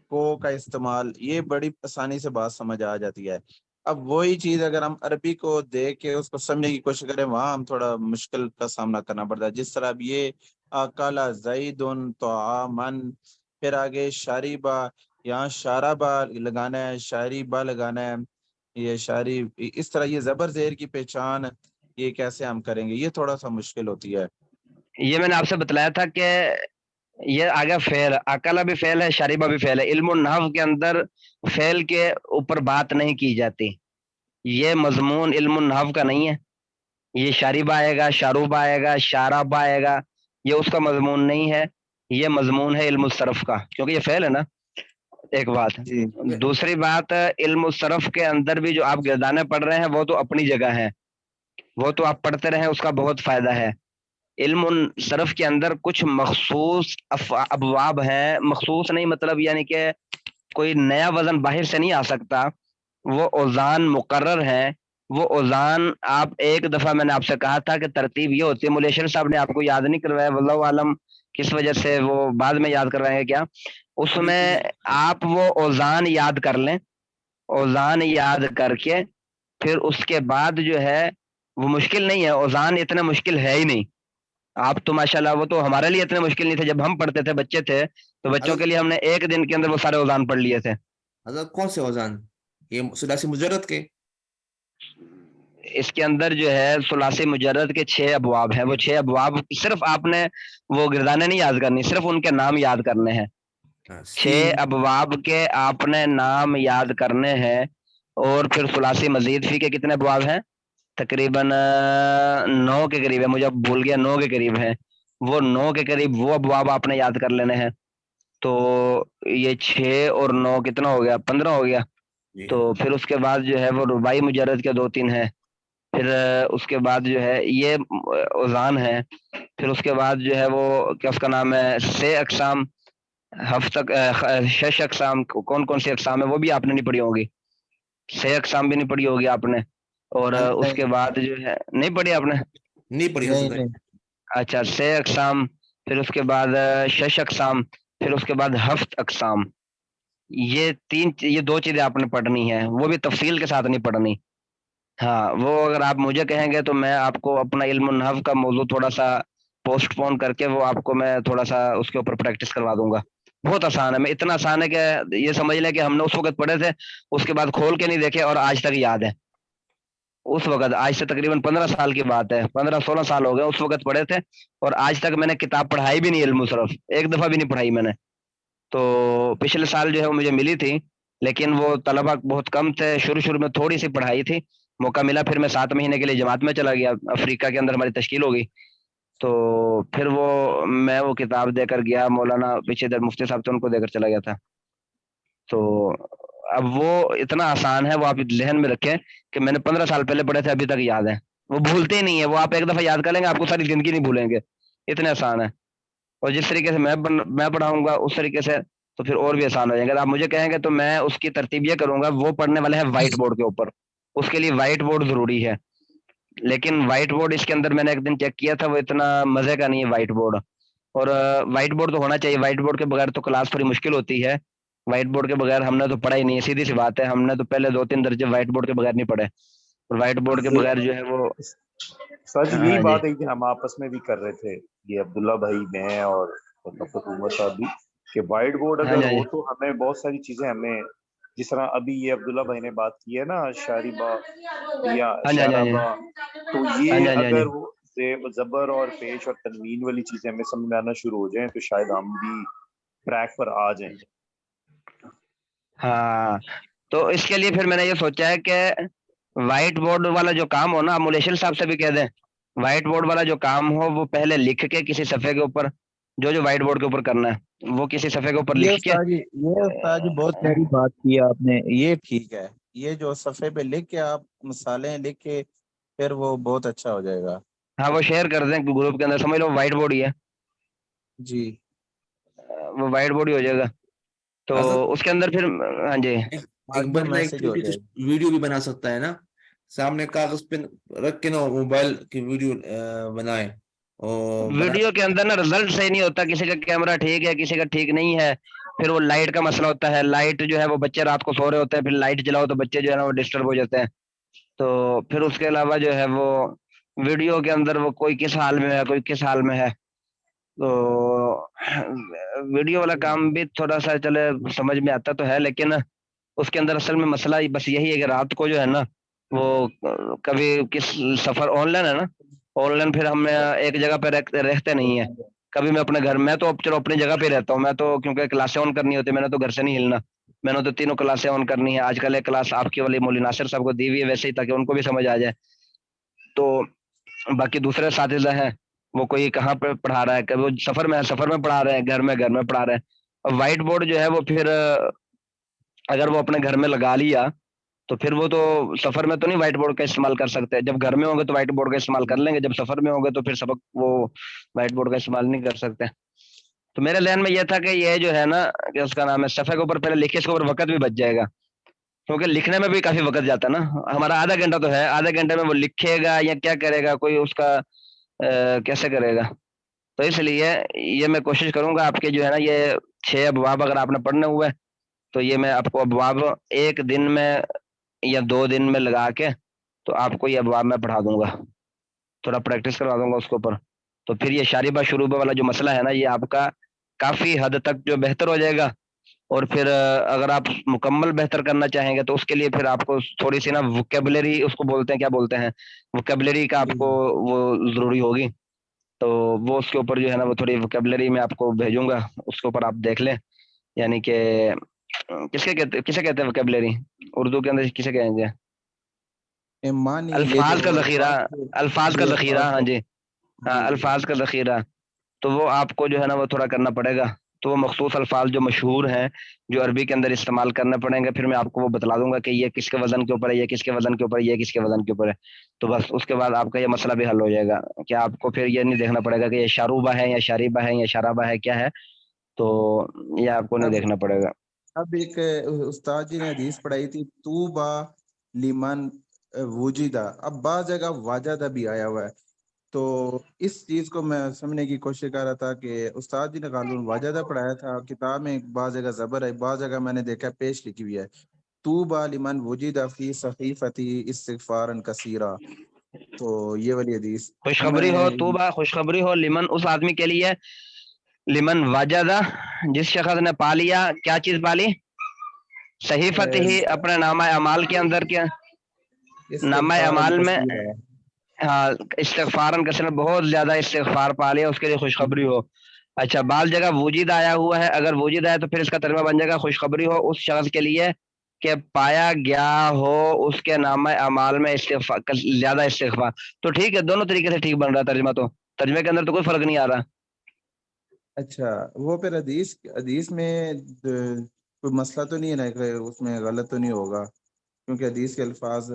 کو کا استعمال، یہ بڑی آسانی سے بات سمجھ آ جاتی ہے۔ اب وہی چیز اگر ہم عربی کو دیکھ کے اس کو سمجھنے کی کوشش کریں وہاں ہم تھوڑا مشکل کا سامنا کرنا پڑتا ہے، جس طرح اب یہ اکل زید طعاما، پھر آگے شاربہ، یہاں شاربہ لگانا ہے، شاربہ لگانا ہے، یہ شاری، اس طرح یہ زبر زیر کی پہچان یہ کیسے ہم کریں گے، یہ تھوڑا سا مشکل ہوتی ہے۔ یہ میں نے آپ سے بتلایا تھا کہ یہ آگے فعل، اکلا بھی فعل ہے، شریبہ بھی فعل ہے، علم النحو کے اندر فعل کے اوپر بات نہیں کی جاتی، یہ مضمون علم النحو کا نہیں ہے، یہ شاربہ آئے گا، شاروبہ آئے گا، شاربہ آئے گا، یہ اس کا مضمون نہیں ہے، یہ مضمون ہے علم الصرف کا، کیونکہ یہ فعل ہے نا، ایک بات۔ جی دوسری بات، علم الصرف کے اندر بھی جو آپ گردانے پڑھ رہے ہیں وہ تو اپنی جگہ ہے، وہ تو آپ پڑھتے رہیں، اس کا بہت فائدہ ہے۔ علم الصرف کے اندر کچھ مخصوص ابواب ہیں، مخصوص نہیں مطلب یعنی کہ کوئی نیا وزن باہر سے نہیں آ سکتا، وہ اوزان مقرر ہیں، وہ اوزان آپ ایک دفعہ میں نے آپ سے کہا تھا کہ ترتیب یہ ہوتی ہے، مولیشر صاحب نے آپ کو یاد نہیں کروایا، واللہ عالم کس وجہ سے وہ بعد میں یاد کروائیں گے کیا، اس میں آپ وہ اوزان یاد کر لیں، اوزان یاد کر کے پھر اس کے بعد جو ہے وہ مشکل نہیں ہے، اوزان اتنا مشکل ہے ہی نہیں، آپ تو ماشاءاللہ، وہ تو ہمارے لیے اتنے مشکل نہیں تھے، جب ہم پڑھتے تھے بچے تھے تو بچوں کے لیے ہم نے ایک دن کے اندر وہ سارے اوزان پڑھ لیے تھے، حضرت کون سے اوزان؟ یہ ثلاثی مجرد کے؟ اس کے اندر جو ہے ثلاثی مجرد کے 6 ابواب ہیں. وہ 6 ابواب صرف آپ نے وہ گردانے نہیں یاد کرنی, صرف ان کے نام یاد کرنے ہیں. 6 ابواب کے آپ نے نام یاد کرنے ہیں. اور پھر ثلاثی مزید فی کے کتنے ابواب ہیں؟ تقریباً 9 کے قریب ہے, مجھے بھول گیا, 9 کے قریب ہیں. وہ 9 کے قریب وہ ابواب آپ نے یاد کر لینے ہیں. تو یہ 6 اور 9 کتنا ہو گیا؟ 15 ہو گیا. تو پھر اس کے بعد جو ہے وہ رباعی مجرد کے 2-3 ہیں. پھر اس کے بعد جو ہے یہ اوزان ہے. پھر اس کے بعد جو ہے وہ کیا اس کا نام ہے 6 اقسام, ہفتہ 6 اقسام. کون کون سی اقسام ہے وہ بھی آپ نے نہیں پڑھی ہوگی, 6 اقسام بھی نہیں پڑھی ہوگی آپ نے. اور اس کے بعد جو ہے نہیں پڑھی آپ نے؟ نہیں پڑھی نہیں حضرت. نہیں اچھا 6 اقسام, پھر اس کے بعد 6 اقسام, پھر اس کے بعد 7 اقسام. یہ 2 چیزیں آپ نے پڑھنی ہیں, وہ بھی تفصیل کے ساتھ نہیں پڑھنی. ہاں وہ اگر آپ مجھے کہیں گے تو میں آپ کو اپنا علم النحو کا موضوع تھوڑا سا پوسٹ پون کر کے وہ آپ کو میں تھوڑا سا اس کے اوپر پریکٹس کروا دوں گا. بہت آسان ہے, میں اتنا آسان ہے کہ یہ سمجھ لیں کہ ہم نے اس وقت پڑھے تھے, اس کے بعد کھول کے نہیں دیکھے اور آج تک یاد ہے. اس وقت آج سے تقریباً 15 سال کی بات ہے, 15-16 سال ہو گئے, اس وقت پڑھے تھے. اور آج تک میں نے کتاب پڑھائی بھی نہیں, علم صرف ایک دفعہ بھی نہیں پڑھائی میں نے. تو پچھلے سال جو ہے وہ مجھے ملی تھی, لیکن وہ طلبہ بہت کم تھے. شروع میں تھوڑی سی پڑھائی تھی, موقع ملا, پھر میں 7 مہینے کے لیے جماعت میں چلا گیا. افریقہ کے اندر ہماری تشکیل ہو گئی. تو پھر میں وہ کتاب دے کر گیا, مولانا پیچھے در مفتی صاحب تھے ان کو دے کر چلا گیا تھا. تو اب وہ اتنا آسان ہے, وہ آپ ذہن میں رکھیں کہ میں نے 15 سال پہلے پڑھے تھے, ابھی تک یاد ہے. وہ بھولتے ہی نہیں ہے, وہ آپ ایک دفعہ یاد کر لیں گے, آپ کو ساری زندگی نہیں بھولیں گے, اتنے آسان ہے. اور جس طریقے سے میں پڑھاؤں گا اس طریقے سے تو پھر اور بھی آسان ہو جائے گا. آپ مجھے کہیں گے تو میں اس کی ترتیب یہ کروں گا, وہ پڑھنے والے ہیں وائٹ بورڈ کے اوپر, اس کے لیے وائٹ بورڈ ضروری ہے. لیکن وائٹ بورڈ اس کے اندر میں نے ایک دن چیک کیا تھا, وہ اتنا مزے کا نہیں ہے وائٹ بورڈ. اور وائٹ بورڈ تو ہونا چاہیے, وائٹ بورڈ کے بغیر تو کلاس تھوڑی مشکل ہوتی ہے. وائٹ بورڈ کے بغیر ہم نے تو پڑھا ہی نہیں ہے, سیدھی سی بات ہے. ہم نے تو پہلے 2-3 درجے وائٹ بورڈ کے بغیر نہیں پڑھے, اور وائٹ بورڈ کے بغیر جو ہے وہ سچ یہی ہاں جی بات ایک دن ہم آپس میں بھی کر رہے تھے, یہ عبداللہ بھائی میں اور عمر صاحب بھی, کہ وائٹ بورڈ ہاں جی اگر ہاں ہو جی تو ہمیں بہت ساری چیزیں, ہمیں جس طرح ابھی یہ عبداللہ بھائی نے بات کی ہے نا شعری با یا ہاں جی ہاں شعرا جی با, تو ہاں جی یہ ہاں جی ہاں جی اگر وہ زبر اور پیش اور تنوین والی چیزیں ہمیں سمجھ میں آنا شروع ہو جائیں تو شاید ہم بھی ٹریک پر آ جائیں. ہاں. تو اس کے لیے پھر میں نے یہ سوچا ہے کہ وائٹ بورڈ والا جو کام ہو نا, مولیشل صاحب سے بھی کہہ دیں, وائٹ بورڈ والا جو کام ہو وہ پہلے لکھ کے کسی صفحے کے اوپر, جو وائٹ بورڈ کے اوپر کرنا ہے وہ کسی صفحے کے اوپر لکھ کے یہ استاد جی بہت پیاری بات کی آپ نے, یہ ٹھیک ہے. یہ جو صفحے پہ لکھ کے آپ مثالیں لکھ کے پھر وہ بہت اچھا ہو جائے گا. ہاں وہ شیئر کر دیں گروپ کے اندر, سمجھ لو وائٹ بورڈ ہی ہے, جی وہ وائٹ بورڈ ہی ہو جائے گا. تو حضرت اس کے اندر پھر ہاں جی ایک بعد میں بندہ ایک میسج ہو چھوٹی جائے سی گا. ویڈیو بھی بنا سکتا ہے نا, سامنے کاغذ پہ رکھ کے نا موبائل کی ویڈیو بنائے اور ویڈیو کے اندر نا رزلٹ صحیح نہیں ہوتا, کسی کا کیمرہ ٹھیک ہے کسی کا ٹھیک نہیں ہے. پھر وہ لائٹ کا مسئلہ ہوتا ہے, لائٹ جو ہے وہ بچے رات کو سو رہے ہوتے ہیں, پھر لائٹ جلاؤ تو بچے جو ہے نا وہ ڈسٹرب ہو جاتے ہیں. تو پھر اس کے علاوہ جو ہے وہ ویڈیو کے اندر وہ کوئی کس حال میں ہے کوئی کس حال میں ہے. تو ویڈیو والا کام بھی تھوڑا سا چلے سمجھ میں آتا تو ہے, لیکن اس کے اندر اصل میں مسئلہ بس یہی ہے کہ رات کو جو ہے نا وہ کبھی کس سفر آن لائن ہے نا, آن لائن پھر ہم ایک جگہ پہ رہتے نہیں ہیں. کبھی میں اپنے گھر میں تو چلو اپنی جگہ پہ رہتا ہوں, میں تو کیونکہ کلاسیں آن کرنی ہوتی ہے, میں نے تو گھر سے نہیں ہلنا, میں نے تو 3 کلاسیں آن کرنی ہے. آج کل ایک کلاس آپ کی والی مولوی ناصر صاحب کو دی ہوئی ہے ویسے ہی, تاکہ ان کو بھی سمجھ آ جائے. تو باقی دوسرے اساتذہ ہیں وہ کوئی کہاں پہ پڑھا رہا ہے, کبھی وہ سفر میں پڑھا رہے ہیں, گھر میں پڑھا رہے ہیں. اور وائٹ بورڈ جو ہے وہ پھر اگر وہ اپنے گھر میں لگا لیا تو پھر وہ تو سفر میں تو نہیں وائٹ بورڈ کا استعمال کر سکتے. جب گھر میں ہوں گے تو وائٹ بورڈ کا استعمال کر لیں گے, جب سفر میں ہوں گے تو پھر سبق وہ وائٹ بورڈ کا استعمال نہیں کر سکتے. تو میرے ذہن میں یہ تھا کہ یہ جو ہے نا کہ اس کا نام ہے صفحے کے اوپر پہلے لکھے, اس کے اوپر وقت بھی بچ جائے گا, کیونکہ لکھنے میں بھی کافی وقت جاتا ہے نا. ہمارا آدھا گھنٹہ تو ہے, آدھے گھنٹے میں وہ لکھے گا یا کیا کرے گا, کوئی اس کا کیسے کرے گا. تو اس لیے یہ میں کوشش کروں گا آپ کے جو ہے نا یہ 6 ابواب اگر آپ نے پڑھنے ہوئے تو یہ میں آپ کو ابواب ایک دن میں یا 2 دن میں لگا کے تو آپ کو یہ ابواب میں پڑھا دوں گا, تھوڑا پریکٹس کروا دوں گا اس کے اوپر. تو پھر یہ شاربہ شروبہ والا جو مسئلہ ہے نا یہ آپ کا کافی حد تک جو بہتر ہو جائے گا. اور پھر اگر آپ مکمل بہتر کرنا چاہیں گے تو اس کے لیے پھر آپ کو تھوڑی سی نا ووکیبلری اس کو بولتے ہیں، کیا بولتے ہیں، ووکیبلری کا آپ کو وہ ضروری ہوگی، تو وہ اس کے اوپر جو ہے نا وہ تھوڑی ووکیبلری میں آپ کو بھیجوں گا، اس کے اوپر آپ دیکھ لیں. یعنی کہ کسے کہتے ہیں ووکیبلری اردو کے اندر کسے کہیں گے؟ معنی یہ الفاظ کا جو ذخیرہ، الفاظ کا جی ذخیرہ، ہاں جی، ہاں جی الفاظ کا ذخیرہ. تو وہ آپ کو جو ہے نا وہ تھوڑا کرنا پڑے گا. تو وہ مخصوص الفاظ جو مشہور ہیں جو عربی کے اندر استعمال کرنے پڑیں گے، پھر میں آپ کو وہ بتلا دوں گا کہ یہ کس کے وزن کے اوپر ہے، یہ کس کے وزن کے اوپر ہے، یہ کس کے وزن کے اوپر ہے. تو بس اس کے بعد آپ کا یہ مسئلہ بھی حل ہو جائے گا کہ آپ کو پھر یہ نہیں دیکھنا پڑے گا کہ یہ شاروبہ ہے یا شاریبہ ہے یا شرابہ ہے، کیا ہے، تو یہ آپ کو نہیں اب دیکھنا پڑے گا. اب ایک استاد جی نے حدیث پڑھائی تھی طوبیٰ لمن وجدہ، اب بعض جگہ واجدہ بھی آیا ہوا ہے، تو اس چیز کو میں سمجھنے کی کوشش کر رہا تھا کہ استاد جی نے غالباً واجدہ پڑھایا تھا، کتاب میں بعض جگہ زبر ہے، بعض جگہ میں نے دیکھا پیش لکھی ہوئی ہے طوبیٰ لمن وجدہ فی صحیفتی استغفارا کثیرا. تو یہ والی حدیث تو خوشخبری میں ہو توبہ، خوشخبری ہو لمن اس آدمی کے لیے، لمن واجدہ جس شخص نے پا لیا، کیا چیز پالی، صحیفت ہی اپنے نامہ اعمال کے اندر، کیا نامہ استغفارا اعمال میں، کثیرا. ہاں استغفارن کثیرا، بہت زیادہ استغفار پا لیا، اس کے لیے خوشخبری ہو. اچھا بعض جگہ وجد آیا ہوا ہے، اگر وجد آیا تو پھر اس کا ترجمہ بن جائے گا خوشخبری ہو اس شخص کے لیے کہ پایا گیا ہو اس کے نامہ اعمال میں استغفار، زیادہ استغفار. تو ٹھیک ہے، دونوں طریقے سے ٹھیک بن رہا ہے ترجمہ، تو ترجمے کے اندر تو کوئی فرق نہیں آ رہا. اچھا وہ پھر حدیث میں کوئی مسئلہ تو نہیں ہے نا کہ اس میں غلط تو نہیں ہوگا، کیونکہ حدیث کے الفاظ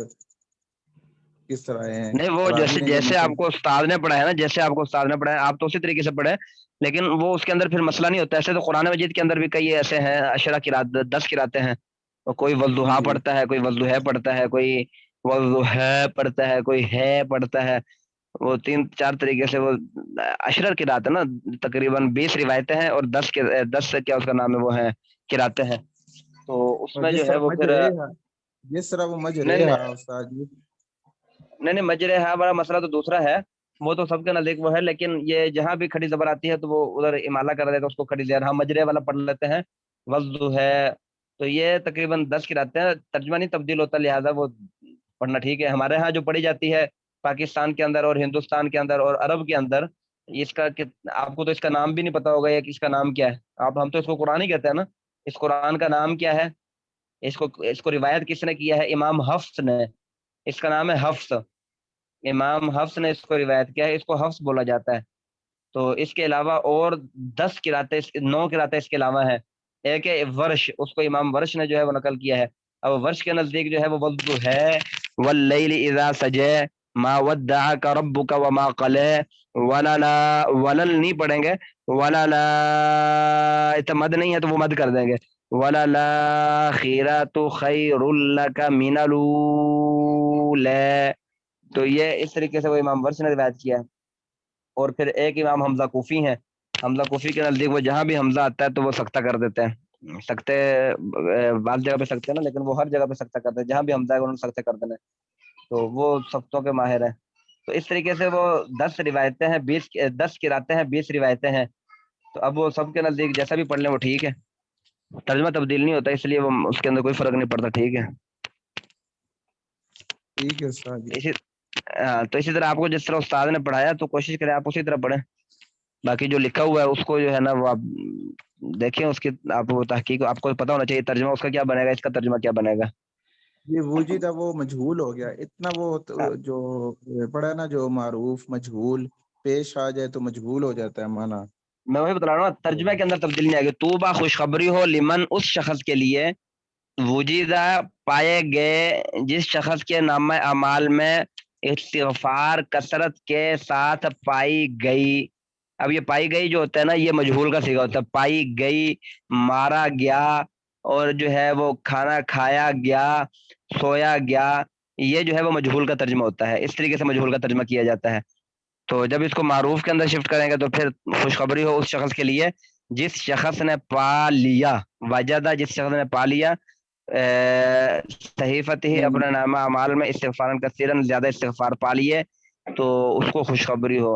کس طرح ہیں، نہیں وہ راوی نے جو جیسے آپ کو استاد نے پڑھا ہے نا، جیسے آپ کو استاد نے پڑھا ہے آپ تو اسی طریقے سے پڑھے، لیکن وہ اس کے اندر پھر مسئلہ نہیں ہوتا. ایسے تو قرآن مجید کے اندر بھی کئی ایسے ہیں، عشرہ قرات 10 قراتیں ہیں، کوئی والضحیٰ جی پڑھتا ہے، کوئی والضحیٰ پڑھتا ہے، کوئی والضحیٰ پڑھتا ہے، کوئی ہے پڑھتا ہے. وہ 3-4 طریقے سے وہ عشرہ قرات ہے نا، تقریباً 20 روایتیں ہیں اور 10 سے کیا اس کا نام ہے وہ ہیں قراتیں ہیں. تو اس اور میں جس جو ہے طرح وہ پھر مجرے ہے، جس طرح وہ مجرے نہیں ہے استاد جی. نہیں مجرے ہے ہمارا مسئلہ تو دوسرا ہے، وہ تو سب کے نزدیک وہ ہے، لیکن یہ جہاں بھی کھڑی زبر آتی ہے تو وہ ادھر امالہ کر دیتا ہے، اس کو کھڑی زبر، ہم مجرے والا پڑھ لیتے ہیں وضو ہے. تو یہ تقریباً 10 قراتیں ہیں، ترجمہ نہیں تبدیل ہوتا، لہٰذا وہ پڑھنا ٹھیک ہے. ہمارے ہاں جو پڑھی جاتی ہے پاکستان کے اندر اور ہندوستان کے اندر اور عرب کے اندر، اس کا آپ کو تو اس کا نام بھی نہیں پتا ہوگا، یا اس کا نام کیا ہے. ہم تو اس کو قرآن ہی کہتے ہیں نا. اس قرآن کا نام کیا ہے، اس کو روایت کس نے کیا ہے، امام حفص نے. اس کا نام ہے حفص، امام حفص نے اس کو روایت کیا ہے، اس کو حفص بولا جاتا ہے. تو اس کے علاوہ اور 10 قراتیں، 9 قراتیں اس کے علاوہ ہیں. ایک ہے ورش، اس کو امام ورش نے جو ہے وہ نقل کیا ہے. اب ورش کے نزدیک جو ہے وہ وضو ہے واللیل اذا سجے ما ودعک ربک وما قلے وللا، ولل نہیں پڑھیں گے، وللا مد نہیں ہے تو وہ مد کر دیں گے، وللآخرۃ خیر لک من الاولی. تو یہ اس طریقے سے وہ امام ورش نے روایت کیا ہے. اور پھر ایک امام حمزہ کوفی ہیں، حمزہ کوفی کے نزدیک وہ جہاں بھی حمزہ آتا ہے تو وہ سکتہ کر دیتے ہیں. سکتے بعض جگہ پہ سکتے ہیں نا، لیکن وہ ہر جگہ پہ سکتہ کرتے ہیں، جہاں بھی حمزہ ہے انہوں نے سکتے کر دینا. تو وہ سختوں کے ماہر ہیں. تو اس طریقے سے وہ 10 روایتیں ہیں، 10 قراتیں ہیں، 20 روایتیں ہیں. تو اب وہ سب کے نزدیک جیسا بھی پڑھ لیں وہ ٹھیک ہے، ترجمہ تبدیل نہیں ہوتا، اس لیے وہ اس کے اندر کوئی فرق نہیں پڑتا. ٹھیک ہے، ٹھیک ہے استاد جی. تو اسی طرح آپ کو جس طرح استاد نے پڑھایا تو کوشش کریں آپ اسی طرح پڑھیں. باقی جو لکھا ہوا ہے اس کو جو ہے نا وہ آپ دیکھیں، اس کی آپ وہ تحقیق، آپ کو پتا ہونا چاہیے ترجمہ اس کا کیا بنے گا، اس کا ترجمہ کیا بنے گا. یہ وجود ہے وہ مجہول ہو گیا اتنا، وہ جو پڑھا نا جو معروف مجہول پیش آ جائے تو مجہول ہو جاتا ہے معنی. میں وہی بتا رہا ہوں، ترجمہ کے اندر تبدیلی نہیں آئے گی. توبہ خوشخبری ہو لمن اس شخص کے لیے وجیدہ پائے گئے جس شخص کے نامہ اعمال میں استغفار کثرت کے ساتھ پائی گئی. اب یہ پائی گئی جو ہوتا ہے نا یہ مجہول کا صیغہ ہوتا ہے. پائی گئی، مارا گیا، اور جو ہے وہ کھانا کھایا گیا، سویا گیا، یہ جو ہے وہ مجہول کا ترجمہ ہوتا ہے. اس طریقے سے مجہول کا ترجمہ کیا جاتا ہے. تو جب اس کو معروف کے اندر شفٹ کریں گے تو پھر خوشخبری ہو اس شخص کے لیے جس شخص نے پا لیا، وجدہ جس شخص نے پا لیا، صحیفت ہی اپنے نامہ اعمال میں استغفارا کثیرا، زیادہ استغفار پا لیے، تو اس کو خوشخبری ہو.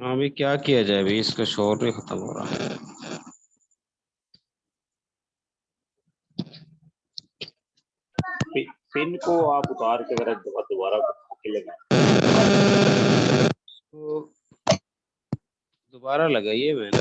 ہاں بھی کیا کیا جائے بھی، اس کا شور بھی ختم ہو رہا ہے. پن کو آپ اتار کے ذرا دوبارہ لگائیں. تو دوبارہ لگائیے میں نے.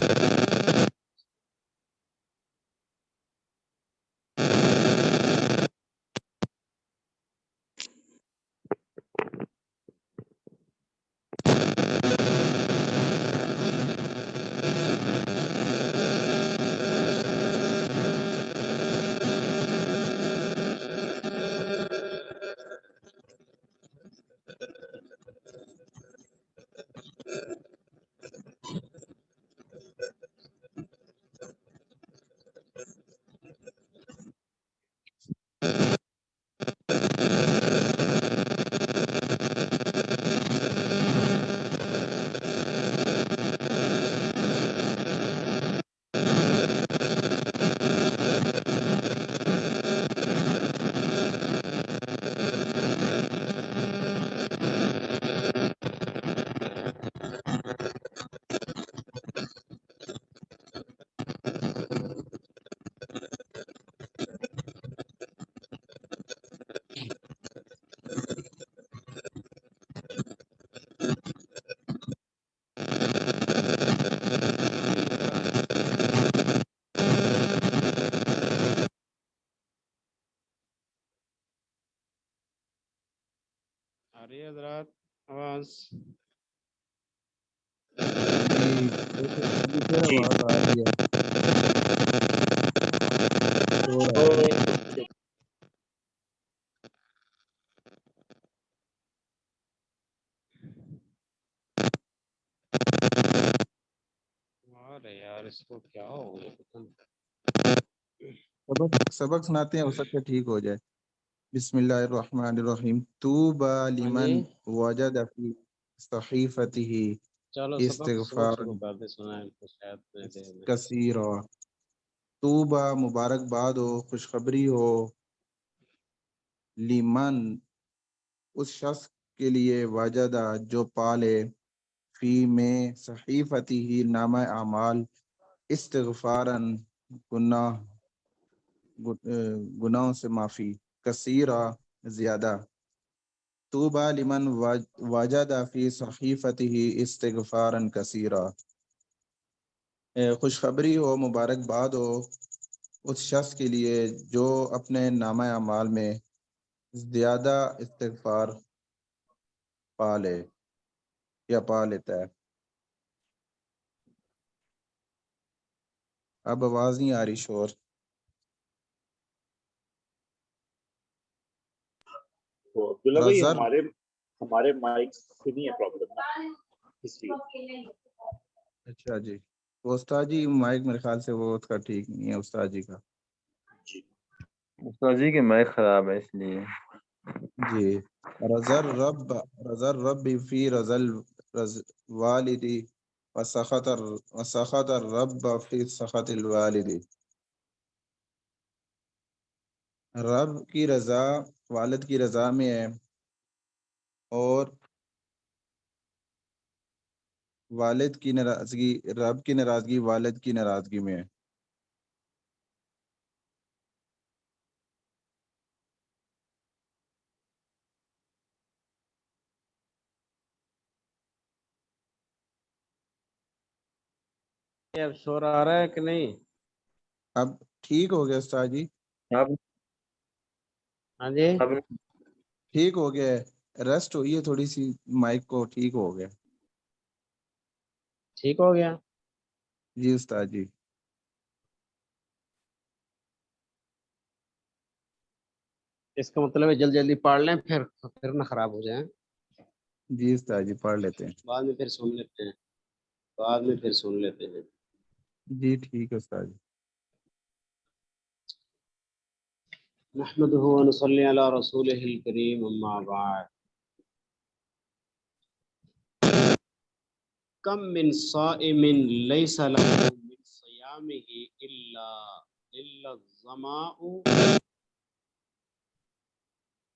آ رہی ہے حضرات آواز؟ ابھی پھر آواز آ رہی ہے. شور آ رہا ہے. ارے یار اس کو کیا ہو گیا پتہ نہیں. سبق سناتے ہیں، ہو سکتا ہے ٹھیک ہو جائے. بسم اللہ الرحمن الرحیم. طوبى لمن وجد في صحیفته چلو سبق استغفار شروع کر دے، سنائیں تو شاید میں دے دیں. کثیرا. طوبى مبارکباد ہو، خوشخبری ہو، لمن اس شخص کے لیے، وجدہ جو پالے، فی میں صحیفته نامہ اعمال، استغفاراً گناہوں سے معافی، کثیرہ زیادہ. طوبى لمن وجد فی صحیفته استغفاراً کثیرا. خوشخبری ہو، مبارکباد ہو اس شخص کے لیے جو اپنے نامہ اعمال میں زیادہ استغفار پا لے یا پا لیتا ہے. اب آواز نہیں آ رہی، شور. تو عبداللہ بھائی رزر ہمارے مائک سے نہیں ہے پرابلم نا، اس لیے. اچھا جی. وہ استاد جی مائک میرے خیال سے وہ اس کا ٹھیک نہیں ہے، استاد جی کا. جی استاد جی کے مائک خراب ہے اس لیے. جی. رزر رب فی رزل والدی وسخط الرب فی سخط الوالدی. رب کی رضا والد کی رضا میں ہے، اور والد کی ناراضگی، رب کی ناراضگی والد کی ناراضگی میں ہے. اب شور آ رہا ہے کہ نہیں؟ اب ٹھیک ہو گیا استاد جی، اب ہاں جی ٹھیک ہو گیا. ریسٹ ہوئی ہے تھوڑی سی، مائک کو ٹھیک ہو گیا. ٹھیک ہو گیا. جی استاد جی. اس کا مطلب ہے جلدی جلدی پڑھ لیں، پھر نہ خراب ہو جائیں. جی استاد جی پڑھ لیتے ہیں. بعد میں پھر سن لیتے ہیں، بعد میں پھر سن لیتے ہیں. جی ٹھیک ہے استاد جی. نحمده ونصلي على رسوله الكريم اما بعد. كم من صائم ليس له من صيامه الا الظماء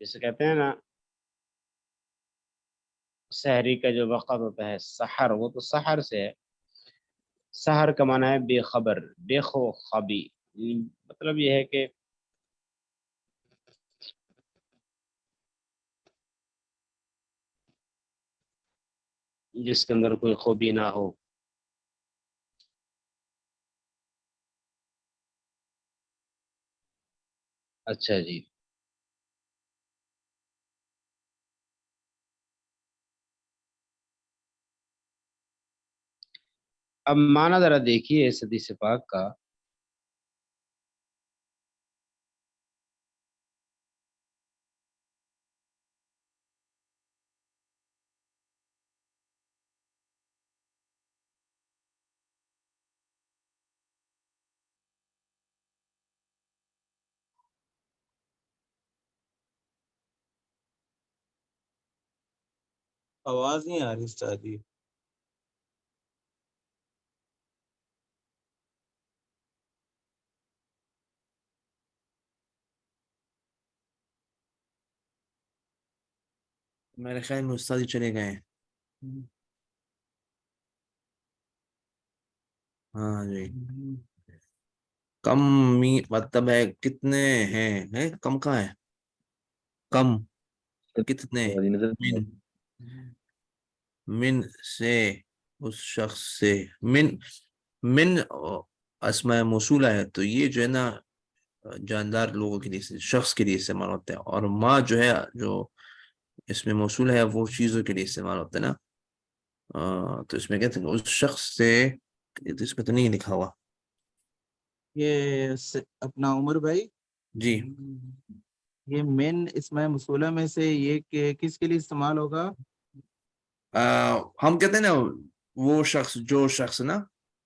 جسے کہتے ہیں نا سحری کا جو وقت ہوتا ہے سحر، وہ تو سحر سے ہے، سحر کا معنی ہے بے خبر، بے خو خبی، مطلب یہ ہے کہ جس کے اندر کوئی خوبی نہ ہو۔ اچھا جی، اب معنی ذرا دیکھیے اس حدیث پاک کا۔ آواز نہیں آ رہی استاد جی۔ میرے خیال میں استاد ہی چلے گئے ہیں۔ ہاں جی، کم مطلب ہے کتنے ہیں کم کہاں ہے، کم کتنے، من من سے اس شخص سے، من اسماء موصولہ ہے تو یہ جو ہے نا جاندار لوگوں کے لیے، شخص کے لیے استعمال ہوتا ہے، اور ما جو ہے جو اس میں موصول ہے وہ چیزوں کے لیے استعمال ہوتا ہے نا، تو اس میں کہتے ہیں اس شخص سے، اس میں تو نہیں لکھا ہوا۔ یہ اپنا عمر بھائی جی، یہ مین اسماء موصولہ میں سے یہ کس کے لیے استعمال ہوگا؟ ہم کہتے ہیں نا وہ شخص، جو شخص نا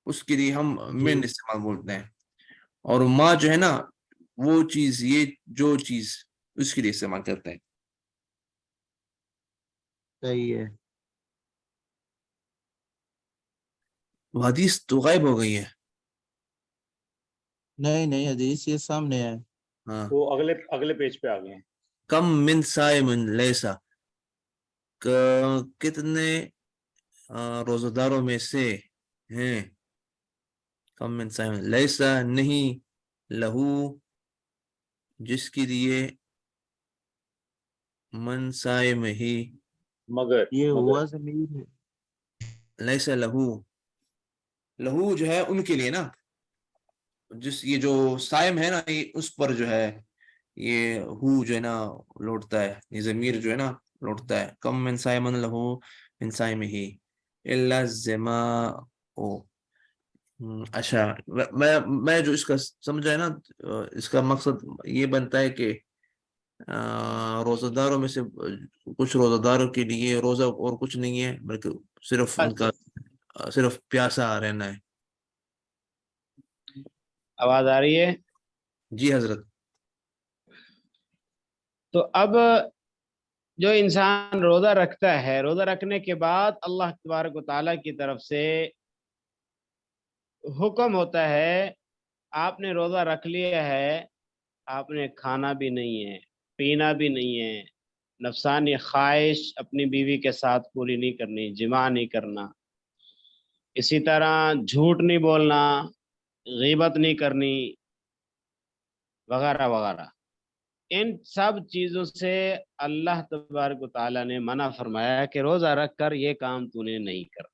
اس کے لیے ہم جی من استعمال بولتے ہیں، اور ما جو ہے نا وہ چیز، یہ جو چیز اس کے لیے استعمال کرتے ہیں۔ صحیح ہے۔ وہ حدیث تو غائب ہو گئی ہے۔ نہیں حدیث یہ سامنے ہے۔ ہاں، وہ اگلے پیج پہ آ گئے ہیں۔ کم من صائم لیسا، کتنے روزہ داروں میں سے ہیں، کم من صائم لیسا نہیں، لہو جس کے لیے، من صائم ہی، مگر یہ ہوا ضمیر ہے۔ لیسا لہو جو ہے ان کے لیے نا، جس یہ جو صائم ہے نا یہ اس پر جو ہے یہ ہو جو ہے نا لوٹتا ہے، یہ ضمیر جو ہے نا لوٹتا ہے، کم من صائمن لہو من صائم ہی الا الزماء۔ اچھا، میں جو اس کا سمجھا ہے نا، اس کا مقصد یہ بنتا ہے کہ روزہ داروں میں سے کچھ روزہ داروں کے لیے روزہ اور کچھ نہیں ہے، بلکہ صرف ان کا صرف پیاسا رہنا ہے۔ آواز آ رہی ہے؟ جی حضرت۔ تو اب جو انسان روزہ رکھتا ہے، روزہ رکھنے کے بعد اللہ تبارک و تعالیٰ کی طرف سے حکم ہوتا ہے، آپ نے روزہ رکھ لیا ہے، آپ نے کھانا بھی نہیں ہے، پینا بھی نہیں ہے، نفسانی خواہش اپنی بیوی کے ساتھ پوری نہیں کرنی، جماع نہیں کرنا، اسی طرح جھوٹ نہیں بولنا، غیبت نہیں کرنی، وغیرہ وغیرہ۔ ان سب چیزوں سے اللہ تبارک و تعالیٰ نے منع فرمایا کہ روزہ رکھ کر یہ کام تو نے نہیں کر۔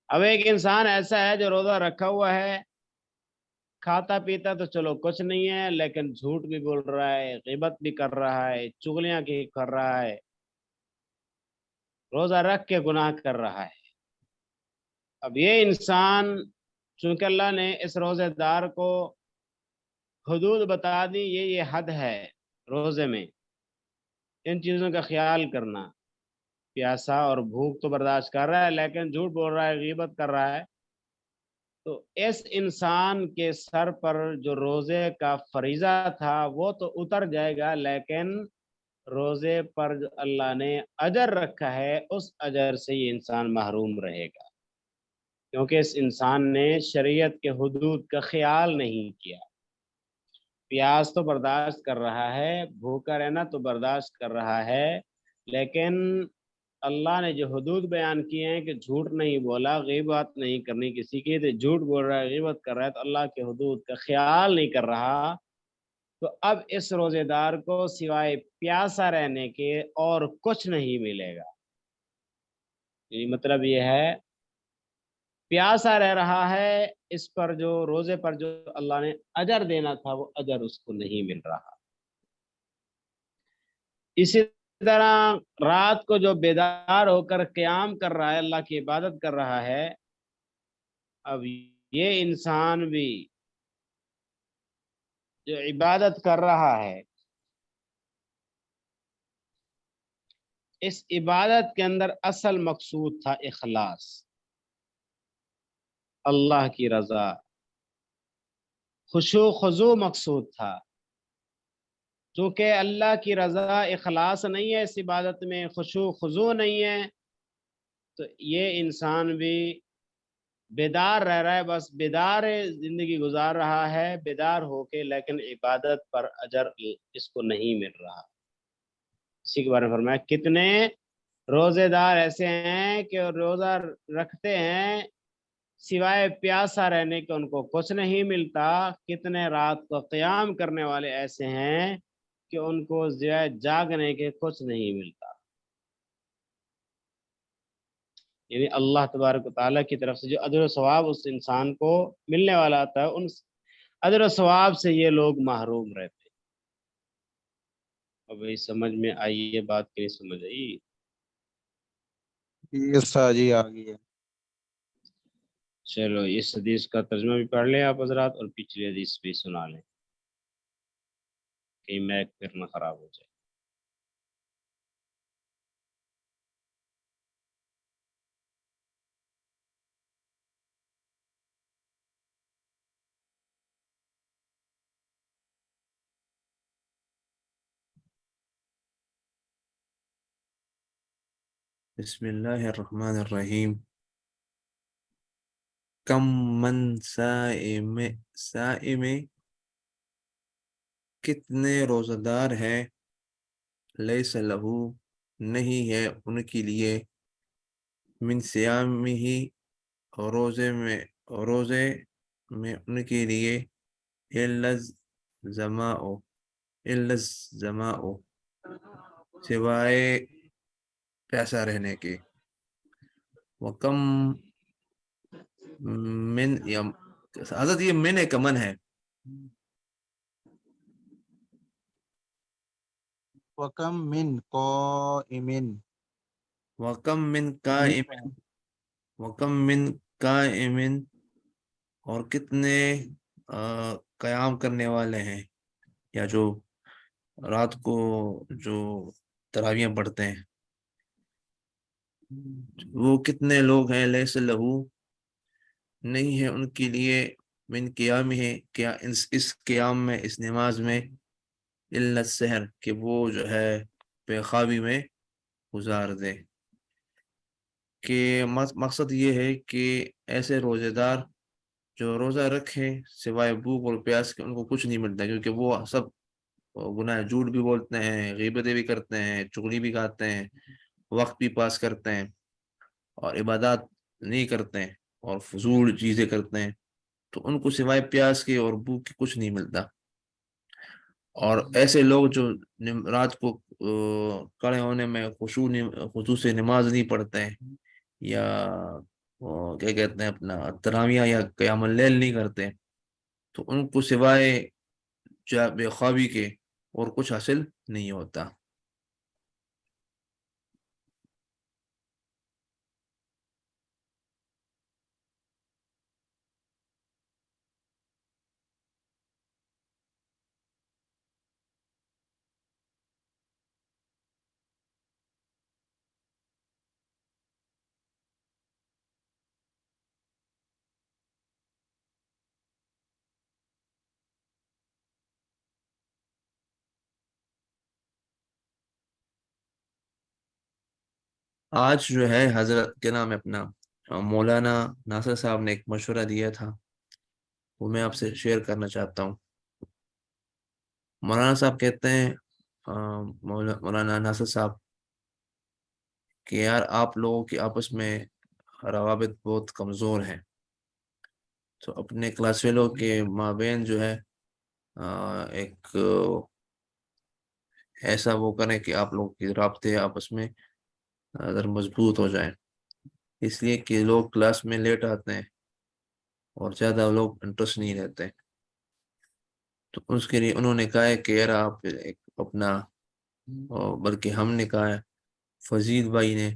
اب ایک انسان ایسا ہے جو روزہ رکھا ہوا ہے، کھاتا پیتا تو چلو کچھ نہیں ہے، لیکن جھوٹ بھی بول رہا ہے، غیبت بھی کر رہا ہے، چغلیاں بھی کر رہا ہے، روزہ رکھ کے گناہ کر رہا ہے۔ اب یہ انسان، چونکہ اللہ نے اس روزے دار کو حدود بتا دی، یہ حد ہے روزے میں، ان چیزوں کا خیال کرنا، پیاسا اور بھوک تو برداشت کر رہا ہے لیکن جھوٹ بول رہا ہے، غیبت کر رہا ہے، تو اس انسان کے سر پر جو روزے کا فریضہ تھا وہ تو اتر جائے گا، لیکن روزے پر جو اللہ نے اجر رکھا ہے اس اجر سے یہ انسان محروم رہے گا، کیونکہ اس انسان نے شریعت کے حدود کا خیال نہیں کیا۔ پیاس تو برداشت کر رہا ہے، بھوکا رہنا تو برداشت کر رہا ہے، لیکن اللہ نے جو حدود بیان کیے ہیں کہ جھوٹ نہیں بولا، غیبت نہیں کرنی کسی کی، تو جھوٹ بول رہا ہے، غیبت کر رہا ہے، تو اللہ کے حدود کا خیال نہیں کر رہا، تو اب اس روزے دار کو سوائے پیاسا رہنے کے اور کچھ نہیں ملے گا۔ یعنی مطلب یہ ہے پیاسا رہ رہا ہے، اس پر جو روزے پر جو اللہ نے اجر دینا تھا وہ اجر اس کو نہیں مل رہا۔ اسی طرح رات کو جو بیدار ہو کر قیام کر رہا ہے، اللہ کی عبادت کر رہا ہے، اب یہ انسان بھی جو عبادت کر رہا ہے، اس عبادت کے اندر اصل مقصود تھا اخلاص، اللہ کی رضا، خشوع خضوع مقصود تھا۔ چونکہ اللہ کی رضا اخلاص نہیں ہے اس عبادت میں، خشوع خضوع نہیں ہے، تو یہ انسان بھی بیدار رہ رہا ہے، بس بیدار زندگی گزار رہا ہے بیدار ہو کے، لیکن عبادت پر اجر اس کو نہیں مل رہا۔ اسی کے بارے میں فرمایا کتنے روزے دار ایسے ہیں کہ روزہ رکھتے ہیں، سوائے پیاسا رہنے کے ان کو کچھ نہیں ملتا، کتنے رات کو قیام کرنے والے ایسے ہیں کہ ان کو جاگنے کے کچھ نہیں ملتا۔ یعنی اللہ تبارک و تعالیٰ کی طرف سے جو اجر و ثواب اس انسان کو ملنے والا آتا ہے، ان اجر و ثواب سے یہ لوگ محروم رہتے ہیں۔ اب وہی سمجھ میں آئی یہ بات کہ نہیں سمجھ آئی؟ جی آ گئی ہے۔ چلو اس حدیث کا ترجمہ بھی پڑھ لیں آپ حضرات، اور پچھلی حدیث بھی سنا لیں، کہیں میک پھر نہ خراب ہو جائے۔ بسم اللہ الرحمن الرحیم۔ کم من سائم کتنے روزہ دار ہے، لیس لہو نہیں ہے ان کے لیے، من صیامہ روزے میں ان کے لیے، الا الظماء سوائے پیاسا رہنے کے، وکم من حضرت یہ من ہے کمن ہے؟ وَكَم مِّن قَائِمٍ وکم من قائم اور کتنے قیام کرنے والے ہیں، یا جو رات کو جو تراویح پڑھتے ہیں، وہ کتنے لوگ ہیں، لیس لہو نہیں ہے ان کے لیے، من قیام ہے کیا اس قیام میں، اس نماز میں، الا السحر کہ وہ جو ہے بے خوابی میں گزار دے۔ کہ مقصد یہ ہے کہ ایسے روزے دار جو روزہ رکھیں سوائے بھوک اور پیاس کے ان کو کچھ نہیں ملتا، کیونکہ وہ سب گناہ، جھوٹ بھی بولتے ہیں، غیبتیں بھی کرتے ہیں، چغلی بھی کھاتے ہیں، وقت بھی پاس کرتے ہیں، اور عبادات نہیں کرتے ہیں، اور فضول چیزیں کرتے ہیں، تو ان کو سوائے پیاس کے اور بھوک کے کچھ نہیں ملتا۔ اور ایسے لوگ جو رات کو کھڑے ہونے میں خشوع سے نماز نہیں پڑھتے ہیں، یا کیا کہتے ہیں اپنا تراویح یا قیام اللیل نہیں کرتے، تو ان کو سوائے بے خوابی کے اور کچھ حاصل نہیں ہوتا۔ آج جو ہے حضرت کے نام اپنا مولانا ناصر صاحب نے ایک مشورہ دیا تھا، وہ میں آپ سے شیئر کرنا چاہتا ہوں۔ مولانا صاحب کہتے ہیں مولانا ناصر صاحب کہ یار آپ لوگوں کی آپس میں روابط بہت کمزور ہیں، تو اپنے کلاس فیلو کے مابین جو ہے ایک ایسا وہ کریں کہ آپ لوگ کے رابطے آپس میں اگر مضبوط ہو جائیں، اس لیے کہ لوگ کلاس میں لیٹ آتے ہیں اور زیادہ لوگ انٹرسٹ نہیں رہتے، تو اس کے لیے انہوں نے کہا ہے کہ یار آپ ایک اپنا بلکہ ہم نے کہا ہے، فضیل بھائی نے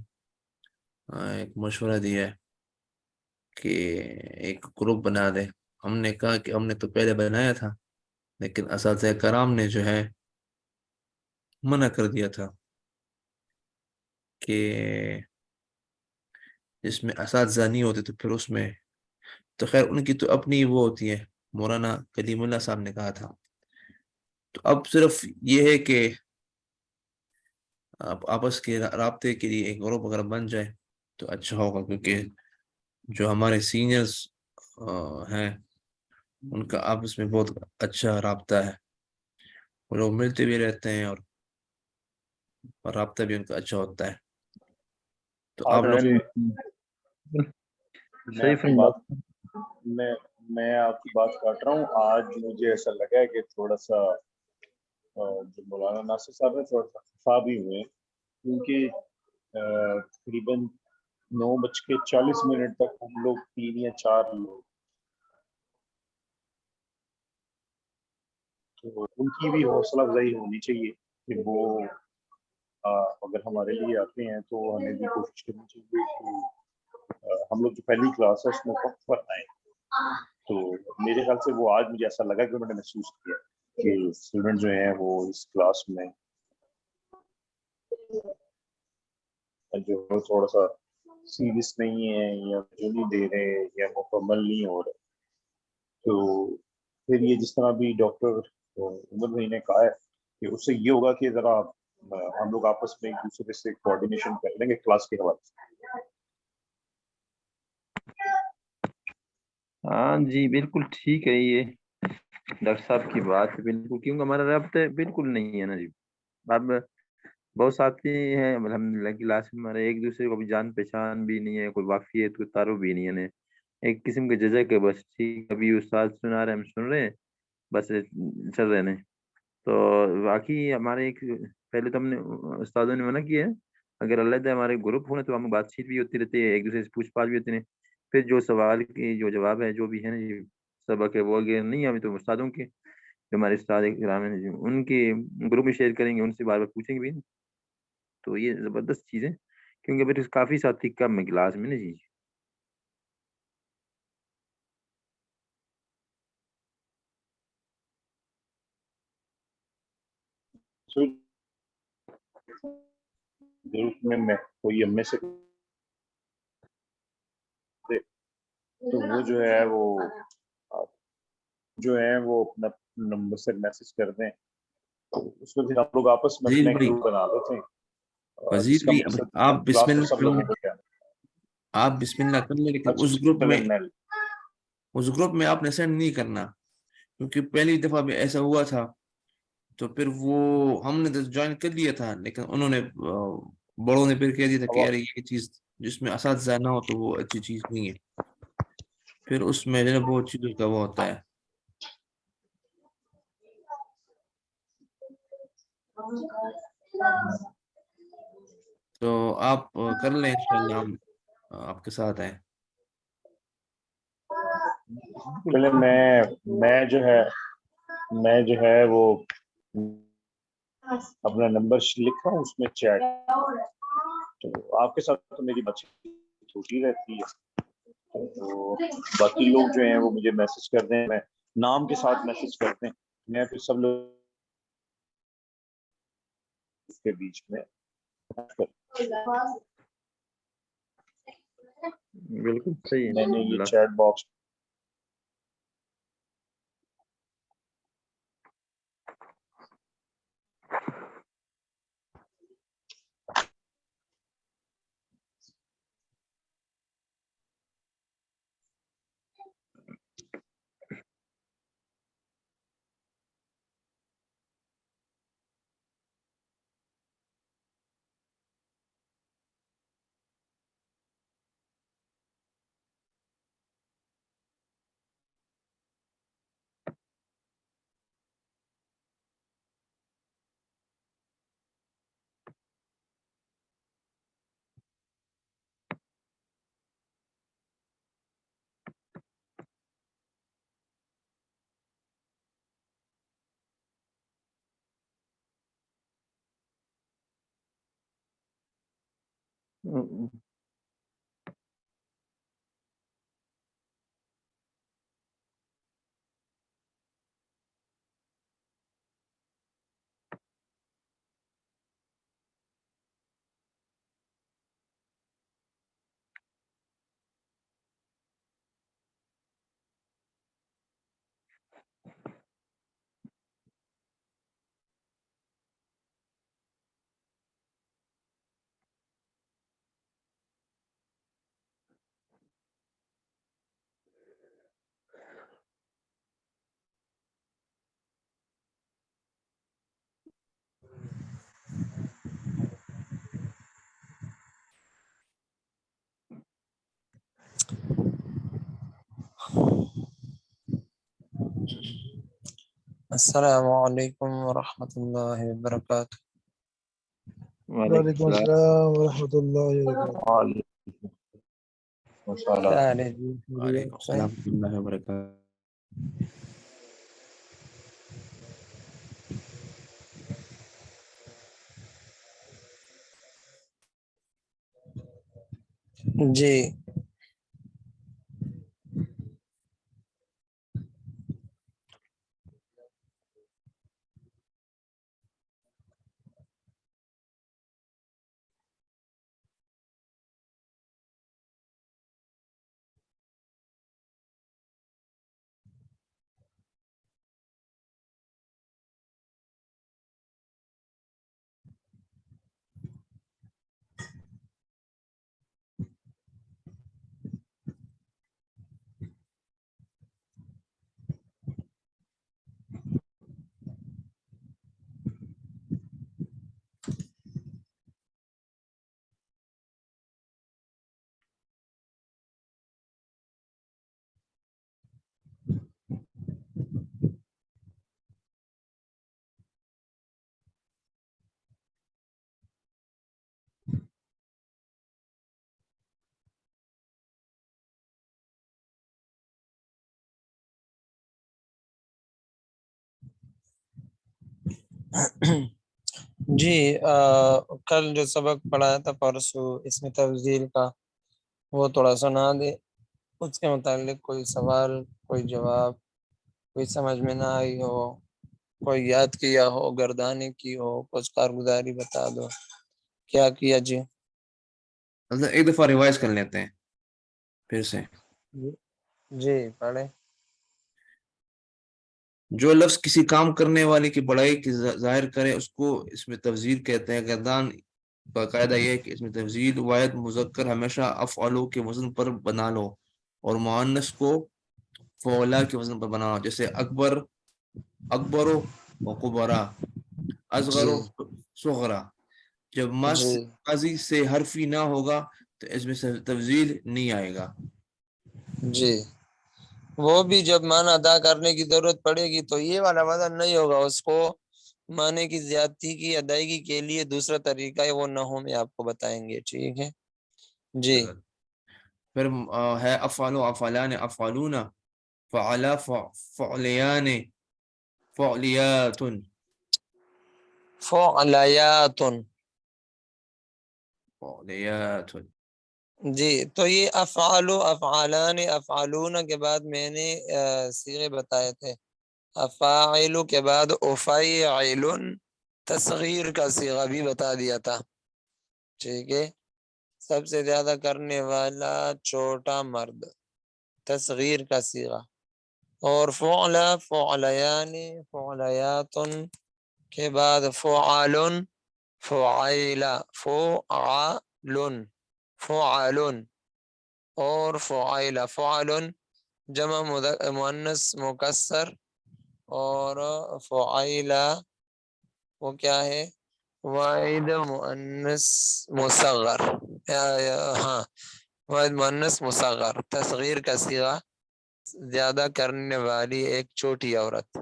ایک مشورہ دیا ہے کہ ایک گروپ بنا دے۔ ہم نے کہا کہ ہم نے تو پہلے بنایا تھا لیکن اساتذہ کرام نے جو ہے منع کر دیا تھا کہ جس میں اساتذہ نہیں ہوتے تو پھر اس میں تو خیر ان کی تو اپنی وہ ہوتی ہے، مولانا کلیم اللہ صاحب نے کہا تھا، تو اب صرف یہ ہے کہ آپ آپس کے رابطے کے لیے ایک گروپ اگر بن جائے تو اچھا ہوگا، کیونکہ جو ہمارے سینئرز ہیں ان کا آپس میں بہت اچھا رابطہ ہے، وہ لوگ ملتے بھی رہتے ہیں اور رابطہ بھی ان کا اچھا ہوتا ہے، تو آپ لوگ صحیح فرمایا۔ میں آپ کی بات کاٹ رہا ہوں. آج مجھے ایسا لگا ہے کہ تھوڑا سا جو مولانا ناصر صاحب ہیں تھوڑا سا خفا بھی ہوئے ہیں، کیونکہ تقریباً 9:40 تک ہم لوگ 3 یا 4 لوگ، تو ان کی بھی حوصلہ افزائی ہونی چاہیے کہ وہ اگر ہمارے لیے آتے ہیں تو ہمیں بھی کوشش کرنی چاہیے کہ ہم لوگ جو پہلی کلاس ہے اس میں وقت پر آئیں. تو میرے خیال سے وہ آج مجھے ایسا لگا کہ میں نے محسوس کیا کہ اسٹوڈنٹ جو ہیں وہ اس کلاس میں جو ہے تھوڑا سا سیریس نہیں ہے یا جو نہیں دے رہے یا مکمل نہیں ہو رہے. تو پھر یہ جس طرح بھی ڈاکٹر عمر بھائی نے کہا ہے کہ اس سے یہ ہوگا کہ ذرا ہم لوگ آپس میں ایک دوسرے سے کوآرڈینیشن کر لیں گے کلاس کے حوالے سے. ہاں جی بالکل ٹھیک ہے، یہ ڈاکٹر صاحب کی بات ہے بالکل، کیونکہ ہمارا رابطہ بالکل نہیں ہے نا جی. اب بہت ساتھی ہیں الحمدللہ کلاس میں ہمارے، ایک دوسرے کو بھی جان پہچان بھی نہیں ہے، کوئی واقفیت کوئی تعارف بھی نہیں ہے، ایک قسم کے جزا کے بس ٹھیک ابھی استاد سنا رہے ہیں ہم سن رہے ہیں بس چل رہے ہیں. تو واقعی ہمارے ایک پہلے تو ہم نے استادوں نے منع کیا ہے، اگر اللہ ہمارے گروپ ہونے تو ہم بات چیت بھی ہوتی رہتی ہے، ایک دوسرے سے پوچھ پاچھ بھی ہوتی ہے، پھر جو سوال کی جو جواب ہے جو بھی ہے نا یہ سبق ہے وہ اگر نہیں ہمیں تو استادوں کے جو ہمارے استاد کرام ہیں ان کے گروپ میں شیئر کریں گے، ان سے بار بار پوچھیں گے بھی. تو یہ زبردست چیز ہے کیونکہ پھر کافی ساتھی کم ہے کلاس میں نا جی. گروپ میں کوئی ہم میں سے تو وہ جو ہے وہ اپنا نمبر سے میسج کر دیں، اس میں پھر ہم لوگ آپس میں وزیر اپنے بھائی گروپ بنا دیتے ہیں وزیر جس کا بھائی مقصد آپ بسم کلاس میں اللہ سب کر لوگوں لیں، کو کیا. آپ بسم اللہ کر لیں، لیکن اچھا چلیں اس گروپ میں آپ نے سینڈ نہیں کرنا، کیونکہ پہلی دفعہ بھی ایسا ہوا تھا تو پھر وہ ہم نے جوائن کر لیا تھا لیکن انہوں نے بڑوں نے پھر کہہ دیا تھا کہ یار یہ چیز جس میں اساتذہ نہ ہو تو وہ اچھی چیز نہیں ہے، پھر اس میں جو ہے بہت چیزوں کا وہ ہوتا ہے. تو آپ کر لیں انشاءاللہ، ہم آپ کے ساتھ ہیں. چلے میں جو ہے وہ اپنا نمبر لکھا ہوں اس میں چیٹ، تو آپ کے ساتھ تو میری بات چھوٹی رہتی ہے، تو باقی لوگ جو ہیں وہ مجھے میسج کر دیں، میں نام کے ساتھ میسج کرتے ہیں، میں پھر سب لوگ کے بیچ میں بالکل صحیح ہے میں نے یہ الحمدللہ. چیٹ باکس السلام علیکم ورحمۃ اللہ وبرکاتہ. وعلیکم السلام ورحمۃ اللہ وبرکاتہ. وعلیکم السلام ورحمۃ اللہ وبرکاتہ. جی جی کل جو سبق پڑھایا تھا پرسوں اس میں تفضیل کا وہ تھوڑا سنا دے. اس کے متعلق کوئی سوال کوئی جواب کوئی سمجھ میں نہ آئی ہو کوئی یاد کیا ہو گردانے کی ہو کچھ کارگزاری بتا دو. کیا کیا جی؟ ایک دفعہ ریوائز کر لیتے ہیں پھر سے. جی پڑھے. جو لفظ کسی کام کرنے والے کی بڑائی کی ظاہر کرے اس کو اس میں تفضیل کہتے ہیں. گردان باقاعدہ یہ ہے کہ اس میں تفضیل واحد مذکر ہمیشہ افعلو کے وزن پر بنا لو اور مؤنث کو فعلا کے وزن پر بنا لو. جیسے اکبر اکبر و کبرا اصغر و صغرا. جب مس قاضی سے حرفی نہ ہوگا تو اس میں تفضیل نہیں آئے گا. جی وہ بھی جب معنی ادا کرنے کی ضرورت پڑے گی تو یہ والا وزن نہیں ہوگا. اس کو معنی کی زیادتی کی ادائیگی کے لیے دوسرا طریقہ ہے وہ نحو میں آپ کو بتائیں گے. ٹھیک ہے جی. پھر ہے افعال و افعلان افعلون فعلا فعلیان فعلیات فعلیات. فعلیات. جی تو یہ افعال و افعالان افعالون کے بعد میں نے صیغے بتائے تھے. افاعل کے بعد افعیل تصغیر کا صیغہ بھی بتا دیا تھا. ٹھیک ہے. سب سے زیادہ کرنے والا چھوٹا مرد تصغیر کا صیغہ. اور فعلا فعلیان فعلیات کے بعد فعال فعیلا فعال فعال اور فعیلا. فعال جمع مؤنث مکسر اور فعیلا وہ کیا ہے واحد مؤنث مصغر. ہاں واحد مؤنث مصغر تصغیر کا صیغہ زیادہ کرنے والی ایک چھوٹی عورت.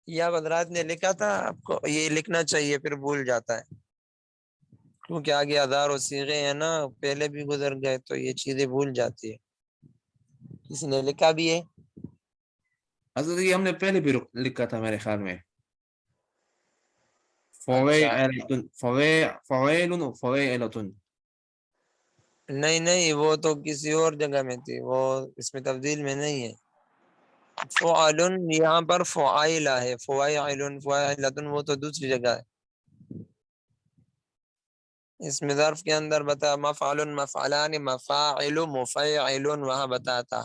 یہ آپ حضرات نے لکھا تھا. آپ کو یہ لکھنا چاہیے پھر بھول جاتا ہے کیونکہ آگے ہزاروں صیغے ہیں نا پہلے بھی گزر گئے تو یہ چیزیں بھول جاتی ہے. کسی نے لکھا بھی ہے حضرت یہ ہم نے پہلے بھی لکھا تھا میرے خیال میں. فویل و فویلتن. نہیں نہیں وہ تو کسی اور جگہ میں تھی، وہ اس میں تبدیل میں نہیں ہے. فعل یہاں پر فعائلہ ہے، فعائل فعائلۃ وہ تو دوسری جگہ ہے. اس میں ظرف کے اندر بتا مفعل مفعلان مفاعل مفعل وہاں بتاتا،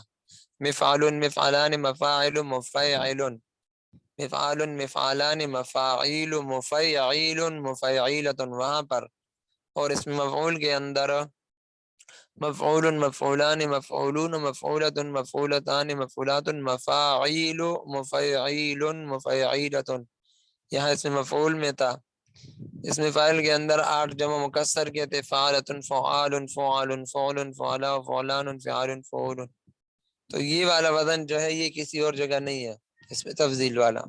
مفعل مفعلان مفاعل مفعل مفعال مفعلان مفاعیل مفعیل مفعیلۃ وہاں پر. اور اس میں مفعول کے اندر مفعول مفعولان مفعولون مفعولۃ مفعولتان مفعولات مفاعیل مفعیل مفعیلۃ. یہاں اس میں مفعول میں تھا، اس میں فاعل کے اندر 8 جمع مکسر کے تھے، فعالۃ فعال فعال فعل فعلا فعلان فعال فعول. تو یہ والا وزن جو ہے یہ کسی اور جگہ نہیں ہے، اس میں تفضیل والا.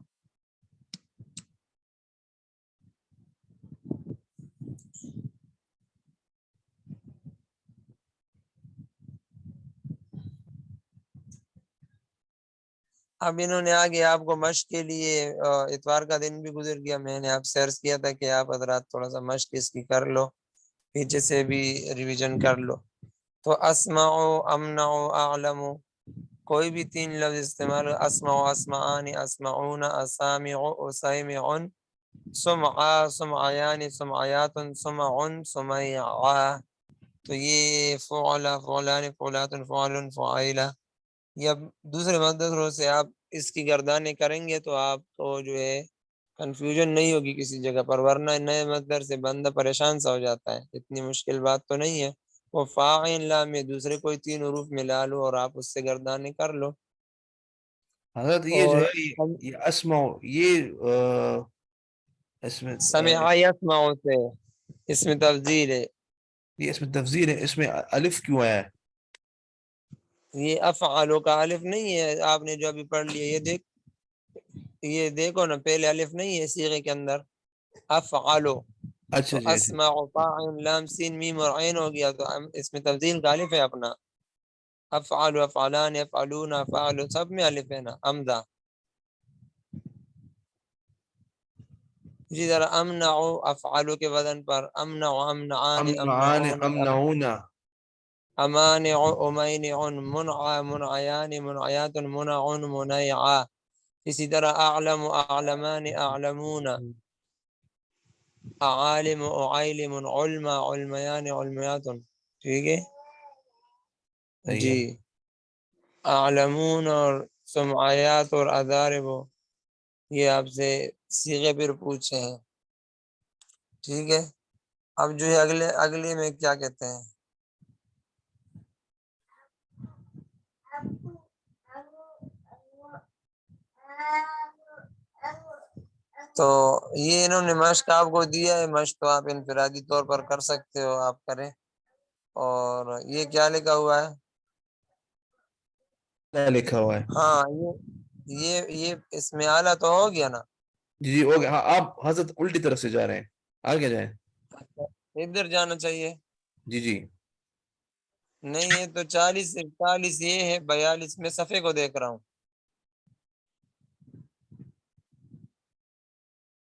اب انہوں نے آگے آپ کو مشق کے لیے اتوار کا دن بھی گزر گیا، میں نے آپ سے عرض کیا تھا کہ آپ حضرات تھوڑا سا مشق اس کی کر لو، پیچھے سے بھی ریویژن کر لو. تو اسمع امنع اعلم کوئی بھی 3 لفظ استعمال، اسمع اسمعان اسمعون اسامع اسامع سمع سمعیان سمعیات سمع سمعا. تو یہ فعل فعلان فعلات فعل فعائلہ. یا دوسرے مصدروں سے آپ اس کی گردانیں کریں گے تو آپ کو جو ہے کنفیوژن نہیں ہوگی کسی جگہ پر، ورنہ نئے مصدر سے بندہ پریشان سا ہو جاتا ہے. اتنی مشکل بات تو نہیں ہے. وہ فاعل لام میں دوسرے کوئی 3 حروف ملا لو اور آپ اس سے گردانیں کر لو. حضرت یہ جو اور ہے یہ اسمع یہ اس میں سمع یسمع سے اس میں تفضیل ہے، یہ اس میں تفضیل ہے، اس میں الف کیوں آیا ہے؟ یہ افعالو کا الف نہیں ہے، آپ نے جو ابھی پڑھ لیا یہ دیکھو نا، پہلے الف نہیں ہے صیغے کے اندر، افعالو. اچھا تو جی، اچھا اسمع فاعل لام سین میم اور عین ہو گیا، تو اس میں تفضیل کا الف ہے اپنا. افعال افعالان افعلون افعال سب میں الف ہے نا، امزہ. اسی طرح امنع افعالو کے وزن پر امنع امنعان امنعان امنعون امنعون. امانع امینع منع منعیان منعیات منع منیعا. اسی طرح اعلم اعلمان اعلمون عالم عالم علم علمیان علمیات. ٹھیک ہے جی. اعلمون اور سمعیات اور اضارب یہ آپ سے صیغے پر پوچھے ہیں. ٹھیک ہے. اب جو ہے اگلے میں کیا کہتے ہیں، تو یہ انہوں نے مشق آپ کو دیا ہے، مشق تو آپ انفرادی طور پر کر سکتے ہو، آپ کریں. اور یہ کیا لکھا ہوا ہے؟ کیا لکھا ہوا ہے؟ ہاں یہ اس میں اعلیٰ تو ہو گیا نا. جی ہو گیا. ہاں آپ حضرت الٹی طرف سے جا رہے ہیں، آگے جائیں. ادھر جانا چاہیے. جی جی نہیں یہ تو 40 یہ ہے، 42 میں صفحے کو دیکھ رہا ہوں.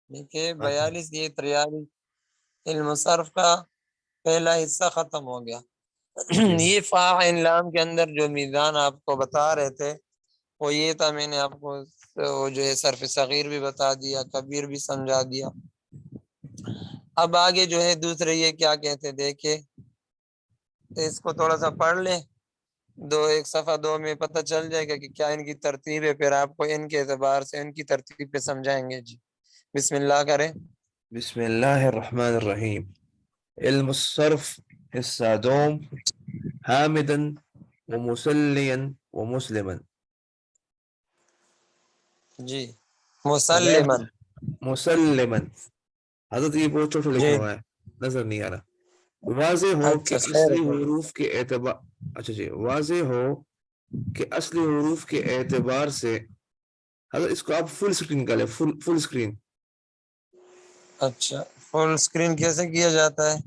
دیکھیے 42 یہ 43 علم صرف کا پہلا حصہ ختم ہو گیا. یہ فاعل لام کے اندر جو میزان آپ کو بتا رہے تھے وہ یہ تھا، میں نے آپ کو وہ جو ہے صرف صغیر بھی بتا دیا، کبیر بھی سمجھا دیا. اب آگے جو ہے دوسرے یہ کیا کہتے دیکھیں، اس کو تھوڑا سا پڑھ لیں، ایک صفحہ 2 میں پتہ چل جائے گا کہ کیا ان کی ترتیب ہے، پھر آپ کو ان کے اعتبار سے ان کی ترتیب پہ سمجھائیں گے. جی بسم اللہ کریں. بسم اللہ الرحمن الرحیم. علم الصرف حصہ دوم. حامدن ومسلین ومسلمن. جی مسلمن. مسلمن. حضرت یہ بہت چھوٹا جی لکھا ہوا ہے، نظر نہیں آ رہا. واضح ہو کہ اچھا اصلی خیر. حروف کے اعتبار اچھا جی واضح ہو کہ اصلی حروف کے اعتبار سے حضرت اس کو آپ فل اسکرین کر لیں. Full screen. اچھا فل اسکرین کیسے کیا جاتا ہے؟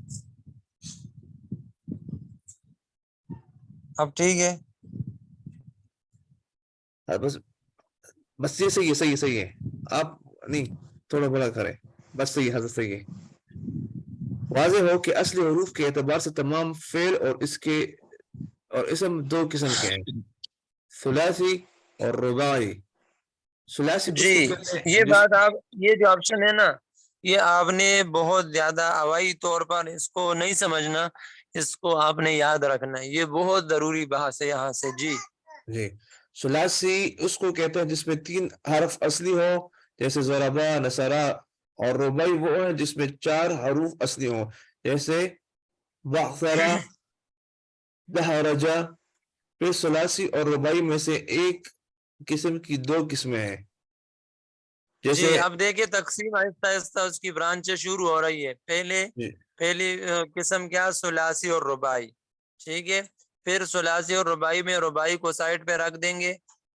اب ٹھیک ہے. بس یہ صحیح ہے. آپ نہیں تھوڑا بڑا کریں، بس صحیح حضرت صحیح ہے. واضح ہو کہ اصلی حروف کے اعتبار سے تمام فعل اور اسم دو قسم کے ہیں، ثلاثی اور رباعی۔ ثلاثی اس جی کو کہتے ہیں یہ بات آپ، یہ جو آپشن ہے نا، یہ آپ نے بہت زیادہ ہوائی طور پر اس کو نہیں سمجھنا، اس کو آپ نے یاد رکھنا ہے، یہ بہت ضروری بحث ہے یہاں سے۔ جی جی ثلاثی اس کو کہتے ہیں جس میں 3 حرف اصلی ہو، جیسے ضربا، نصرا، اور رباعی وہ ہے جس میں 4 حروف اصلی ہوں، جیسے بعثرا، دحرجا۔ پھر ثلاثی اور رباعی میں سے ایک قسم کی 2 قسمیں ہیں، جیسے جی اب دیکھیں تقسیم آہستہ آہستہ اس کی برانچیں شروع ہو رہی ہے۔ پہلی قسم کیا؟ ثلاثی اور رباعی، ٹھیک ہے۔ پھر ثلاثی اور رباعی میں رباعی کو سائڈ پہ رکھ دیں گے،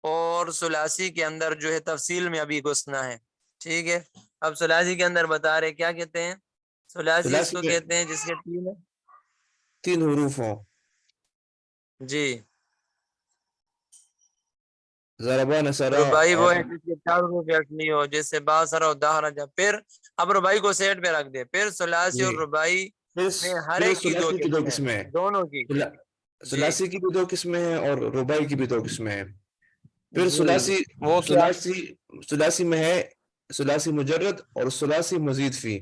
اور ثلاثی کے اندر جو ہے تفصیل میں ابھی گھسنا ہے، ٹھیک ہے۔ اب ثلاثی کے اندر بتا رہے کیا کہتے ہیں؟ ثلاثی اس کو کہتے ہیں جس کے 3 حروف ہوں، جی۔ ضربا، نصرا رباعی وہ اور ہے جس کے 4 حروف اصلی ہو، جیسے باصرا اور دہرجا۔ پھر اب رباعی کو سیٹ پہ رکھ دے، پھر ثلاثی اور رباعی میں ہر ایک کی 2 ثلاثی کی 2 قسمیں قسمیں ہیں، ہیں، دونوں کی۔ ثلاثی کی بھی 2 قسمیں ہیں اور رباعی کی بھی 2 قسمیں ہیں۔ پھر جی وہ کیا؟ ثلاثی میں ہے ثلاثی مجرد اور ثلاثی مزید فی۔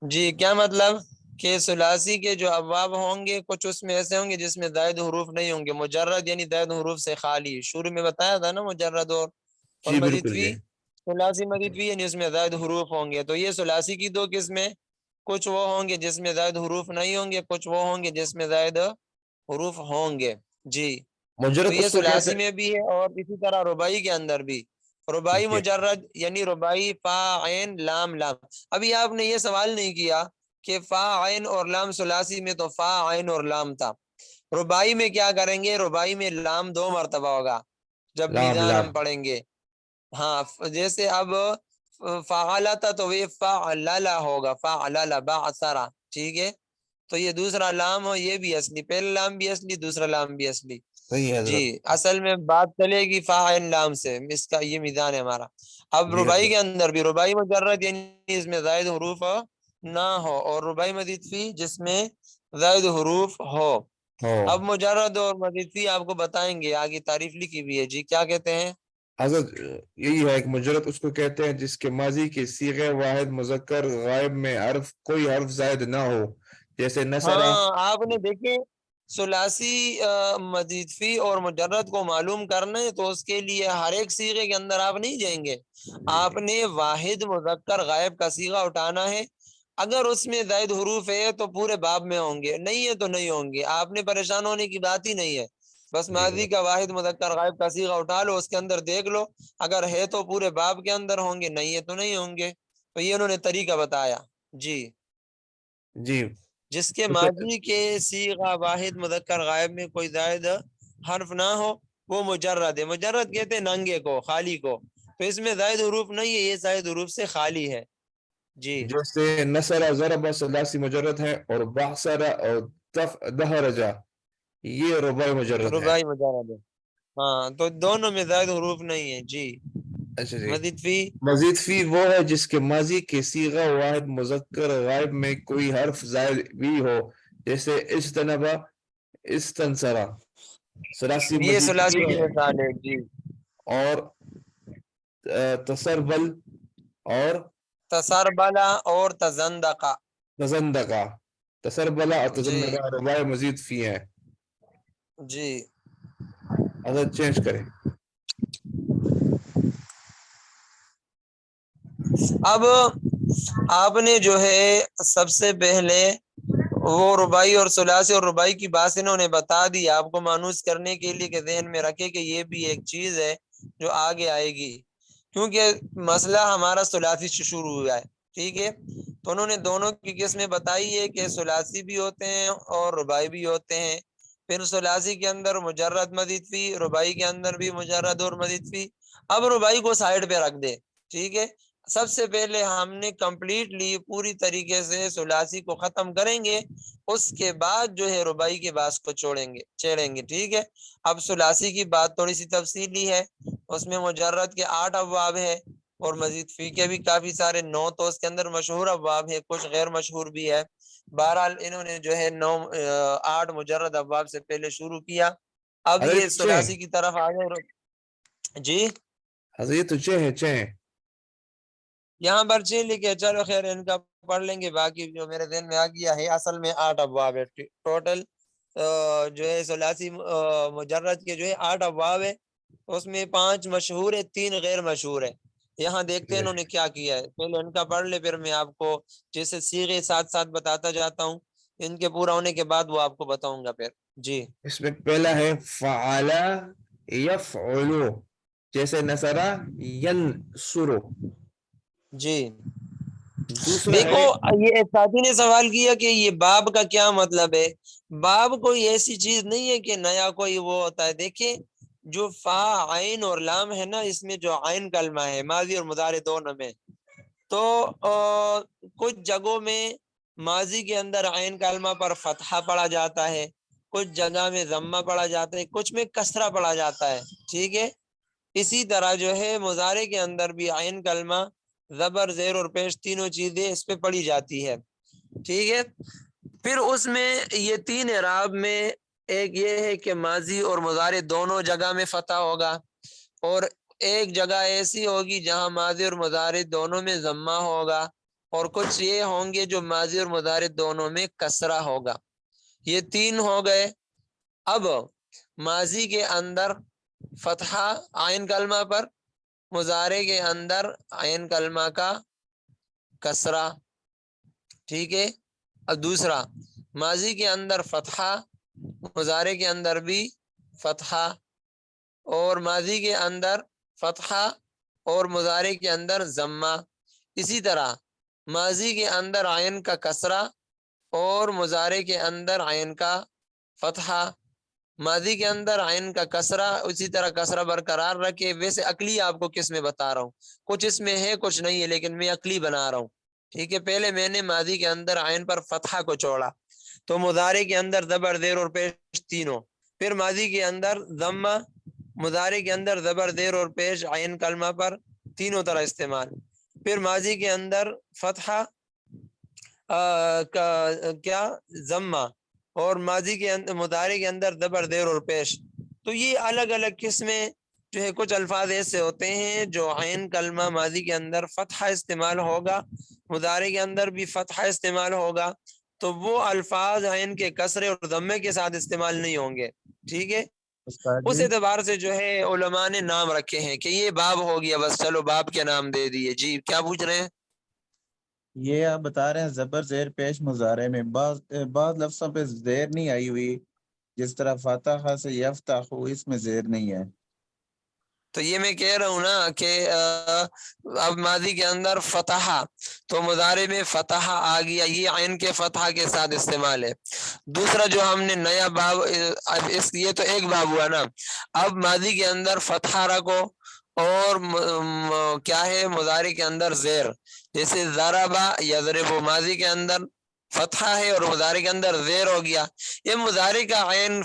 جی کیا مطلب کہ ثلاثی کے جو ابواب ہوں گے کچھ اس میں ایسے ہوں گے جس میں زائد حروف نہیں ہوں گے، مجرد یعنی زائد حروف سے خالی۔ شروع میں بتایا تھا نا مجرد اور جی مزید بالکل فی، جی، ثلاثی مزید فی یعنی اس میں زائد حروف ہوں گے۔ تو یہ ثلاثی کی 2 قسمیں، کچھ وہ ہوں گے جس میں زائد حروف نہیں ہوں گے، کچھ وہ ہوں گے جس میں زائد حروف ہوں گے۔ جی تو مجرد یہ اس کو کہتے ثلاثی میں بھی ہے، اور اسی طرح رباعی کے اندر بھی۔ رباعی ہیں۔ مجرد یعنی رباعی فا عین لام لام۔ ابھی آپ نے یہ سوال نہیں کیا کہ فا عین اور لام ثلاثی میں تو فا عین اور لام تھا، رباعی میں کیا کریں گے؟ رباعی میں لام 2 مرتبہ ہوگا جب لام میزان لام ہم پڑھیں گے۔ ہاں جیسے اب فعلا تھا تو یہ فعللا ہوگا، فعللا بعثرا، ٹھیک ہے۔ تو یہ دوسرا لام ہو، یہ بھی اصلی، پہلا لام بھی اصلی، دوسرا لام بھی اصلی۔ صحیح ہے جی حضرت، اصل میں بات چلے گی فا عین لام سے، اس کا یہ میزان ہے ہمارا۔ اب جی رباعی حضرت، کے اندر بھی رباعی مجرد یعنی اس میں زائد حروف نہ ہو، اور رباعی مزید فی جس میں زائد حروف ہو۔ اب مجرد اور مزید فی آپ کو بتائیں گے، آگے تعریف لکھی ہوئی ہے۔ جی کیا کہتے ہیں؟ حضرت یہی ہے کہ مجرد اس کو کہتے ہیں جس کے ماضی کے صیغہ واحد مذکر غائب میں کوئی حرف زائد نہ ہو، جیسے نصرا۔ ہاں آپ نے دیکھیں ثلاثی مزید فی اور مجرد کو معلوم کرنا ہے تو اس کے لیے ہر ایک صیغے کے اندر آپ نہیں جائیں گے، آپ نے واحد مذکر غائب کا صیغہ اٹھانا ہے۔ اگر اس میں زائد حروف ہے تو پورے باب میں ہوں گے، نہیں ہے تو نہیں ہوں گے، آپ نے پریشان ہونے کی بات ہی نہیں ہے۔ بس ماضی کا واحد مذکر غائب کا صیغہ اٹھا لو، اس کے اندر دیکھ لو، اگر ہے تو پورے باب کے اندر ہوں گے، نہیں ہے تو نہیں ہوں گے۔ تو یہ انہوں نے طریقہ بتایا۔ جی جی جس کے ماضی کے صیغہ واحد مذکر غائب میں کوئی زائد حرف نہ ہو وہ مجرد ہے۔ مجرد کہتے ہیں ننگے کو، خالی کو، تو اس میں زائد حروف نہیں ہے، یہ زائد حروف سے خالی ہے۔ جی جیسے نصرا، ضربا ثلاثی مجرد ہے، اور بعثرا اور دحرجا یہ رباعی مجرد ہے۔ رباعی مجرد ہے، ہاں تو دونوں میں زائد حروف نہیں ہے۔ جی اچھا جی، مزید فی، مزید فی وہ ہے جس کے ماضی کے صیغہ واحد مذکر غائب میں کوئی حرف زائد بھی ہو، جیسے اجتنبا، استنصرا۔ ثلاثی یہ مزید ثلاثی فی کی ہے، مثال ہے۔ جی اور تسربل اور تسربلا اور تزندقا۔ تزندقا۔ تسربلا اور جی تزندقا رباعی مزید فی ہیں۔ جی اگر چینج کریں اب آپ نے جو ہے سب سے پہلے وہ رباعی اور ثلاثی اور رباعی کی بات انہوں نے بتا دی آپ کو مانوس کرنے کے لیے کہ ذہن میں رکھے کہ یہ بھی ایک چیز ہے جو آگے آئے گی، کیونکہ مسئلہ ہمارا ثلاثی سے شروع ہوا ہے، ٹھیک ہے۔ تو انہوں نے دونوں کی قسمیں بتائی ہے کہ ثلاثی بھی ہوتے ہیں اور رباعی بھی ہوتے ہیں۔ پھر ثلاثی کے اندر مجرد مزید فی، رباعی کے اندر بھی مجرد اور مزید فی۔ اب رباعی کو سائڈ پہ رکھ دے، ٹھیک ہے۔ سب سے پہلے ہم نے کمپلیٹلی پوری طریقے سے ثلاثی کو ختم کریں گے، اس کے بعد جو ہے رباعی کے باس کو چھیڑیں گے، ٹھیک ہے۔ اب ثلاثی کی بات تھوڑی سی تفصیلی ہے، اس میں مجرد کے 8 ابواب ہے، اور مزید فی کے بھی کافی سارے 9 تو اس کے اندر مشہور ابواب ہے، کچھ غیر مشہور بھی ہے۔ بہرحال انہوں نے جو ہے 8 مجرد ابواب سے پہلے شروع کیا۔ اب حضرت یہ ثلاثی کی طرف آ گئے۔ جی حضرت تو چھ ہے یہاں پر 6 لکھے، چلو خیر ان کا پڑھ لیں گے، باقی جو میرے ذہن میں آ گیا ہے اصل میں 8 ابواب ہے ٹوٹل، جو ہے ثلاثی مجرد کے جو ہے 8 ابواب ہے، اس میں 5 مشہور ہے، 3 غیر مشہور ہے۔ یہاں دیکھتے ہیں انہوں نے کیا کیا ہے، پہلے ان کا پڑھ لے، پھر میں آپ کو جیسے صیغے ساتھ ساتھ بتاتا جاتا ہوں، ان کے پورا ہونے کے بعد وہ آپ کو بتاؤں گا پھر۔ جی اس میں پہلا ہے فعل یفعل، جیسے نصر ینصر۔ جی دوسرا دیکھو ہے یہ ایک ساتھی نے سوال کیا کہ یہ باب کا کیا مطلب ہے۔ باب کوئی ایسی چیز نہیں ہے کہ نیا کوئی وہ ہوتا ہے۔ دیکھیں جو فا عین اور لام ہے نا، اس میں جو عین کلمہ ہے ماضی اور مضارع دونوں میں، تو کچھ جگہوں میں ماضی کے اندر عین کلمہ پر فتحہ پڑھا جاتا ہے، کچھ جگہ میں ضمہ پڑھا جاتا ہے، کچھ میں کسرہ پڑھا جاتا ہے، ٹھیک ہے۔ اسی طرح جو ہے مضارع کے اندر بھی عین کلمہ، زبر، زیر اور پیش تینوں چیزیں اس پہ پڑھی جاتی ہے، ٹھیک ہے۔ پھر اس میں یہ 3 اعراب میں ایک یہ ہے کہ ماضی اور مضارع دونوں جگہ میں فتح ہوگا، اور ایک جگہ ایسی ہوگی جہاں ماضی اور مضارع دونوں میں ضمہ ہوگا، اور کچھ یہ ہوں گے جو ماضی اور مضارع دونوں میں کسرہ ہوگا۔ یہ 3 ہو گئے۔ اب ماضی کے اندر فتحہ عین کلمہ پر، مضارع کے اندر عین کلمہ کا کسرہ، ٹھیک ہے۔ اب دوسرا ماضی کے اندر فتحہ، مضارع کے اندر بھی فتحہ، اور ماضی کے اندر فتحہ اور مضارع کے اندر ضمہ۔ اسی طرح ماضی کے اندر عین کا کسرہ اور مضارع کے اندر عین کا فتحہ، ماضی کے اندر عین کا کسرہ، اسی طرح کسرہ برقرار رکھے۔ ویسے عقلی آپ کو کس میں بتا رہا ہوں، کچھ اس میں ہے کچھ نہیں ہے، لیکن میں عقلی بنا رہا ہوں، ٹھیک ہے۔ پہلے میں نے ماضی کے اندر عین پر فتحہ کو چھوڑا، تو مضارع کے اندر زبر، زیر اور پیش تینوں، پھر ماضی کے اندر ضمہ، مضارع کے اندر زبر، زیر اور پیش عین کلمہ پر تینوں طرح استعمال، پھر ماضی کے اندر فتحہ کیا ضمہ، اور ماضی کے اندر مضارع کے اندر زبر، زیر اور پیش۔ تو یہ الگ الگ قسمیں جو ہے، کچھ الفاظ ایسے ہوتے ہیں جو عین کلمہ ماضی کے اندر فتحہ استعمال ہوگا، مضارع کے اندر بھی فتحہ استعمال ہوگا، تو وہ الفاظ عین کے کسرے اور ضمے کے ساتھ استعمال نہیں ہوں گے، ٹھیک ہے۔ اس اعتبار سے جو ہے علماء نے نام رکھے ہیں کہ یہ باب ہو گیا، بس چلو باب کے نام دے دیے۔ جی کیا پوچھ رہے ہیں؟ یہ آپ بتا رہے ہیں زبر، زیر، پیش مضارع میں بعض لفظوں پہ زیر نہیں آئی ہوئی، جس طرح فاتحہ سے یفتح، اس میں زیر نہیں ہے۔ تو یہ میں کہہ رہا ہوں نا کہ اب ماضی کے اندر فتح، تو مضارع میں فتح آ گیا، یہ عین کے فتح کے ساتھ استعمال ہے۔ دوسرا جو ہم نے نیا باب، یہ تو ایک باب ہوا نا، اب ماضی کے اندر فتح رکھو اور کیا ہے مضارع کے اندر زیر، جیسے ضربا یضرب، ماضی کے اندر فتحہ ہے اور مضارع کے اندر زیر ہو گیا۔ یہ مضارع کا عین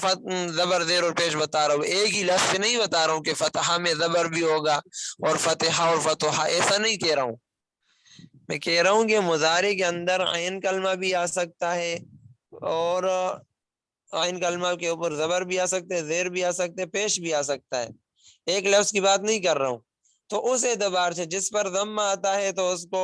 زبر، زیر اور پیش بتا رہا ہوں، ایک ہی لفظ نہیں بتا رہا ہوں کہ فتحہ میں زبر بھی ہوگا اور فتحہ اور فتحہ، ایسا نہیں کہہ رہا ہوں۔ میں کہہ رہا ہوں کہ مضارع کے اندر عین کلمہ بھی آ سکتا ہے، اور عین کلمہ کے اوپر زبر بھی آ سکتے، زیر بھی آ سکتے، پیش بھی آ سکتا ہے، ایک لفظ کی بات نہیں کر رہا ہوں۔ تو اس اعتبار سے جس پر ضمہ آتا ہے تو اس کو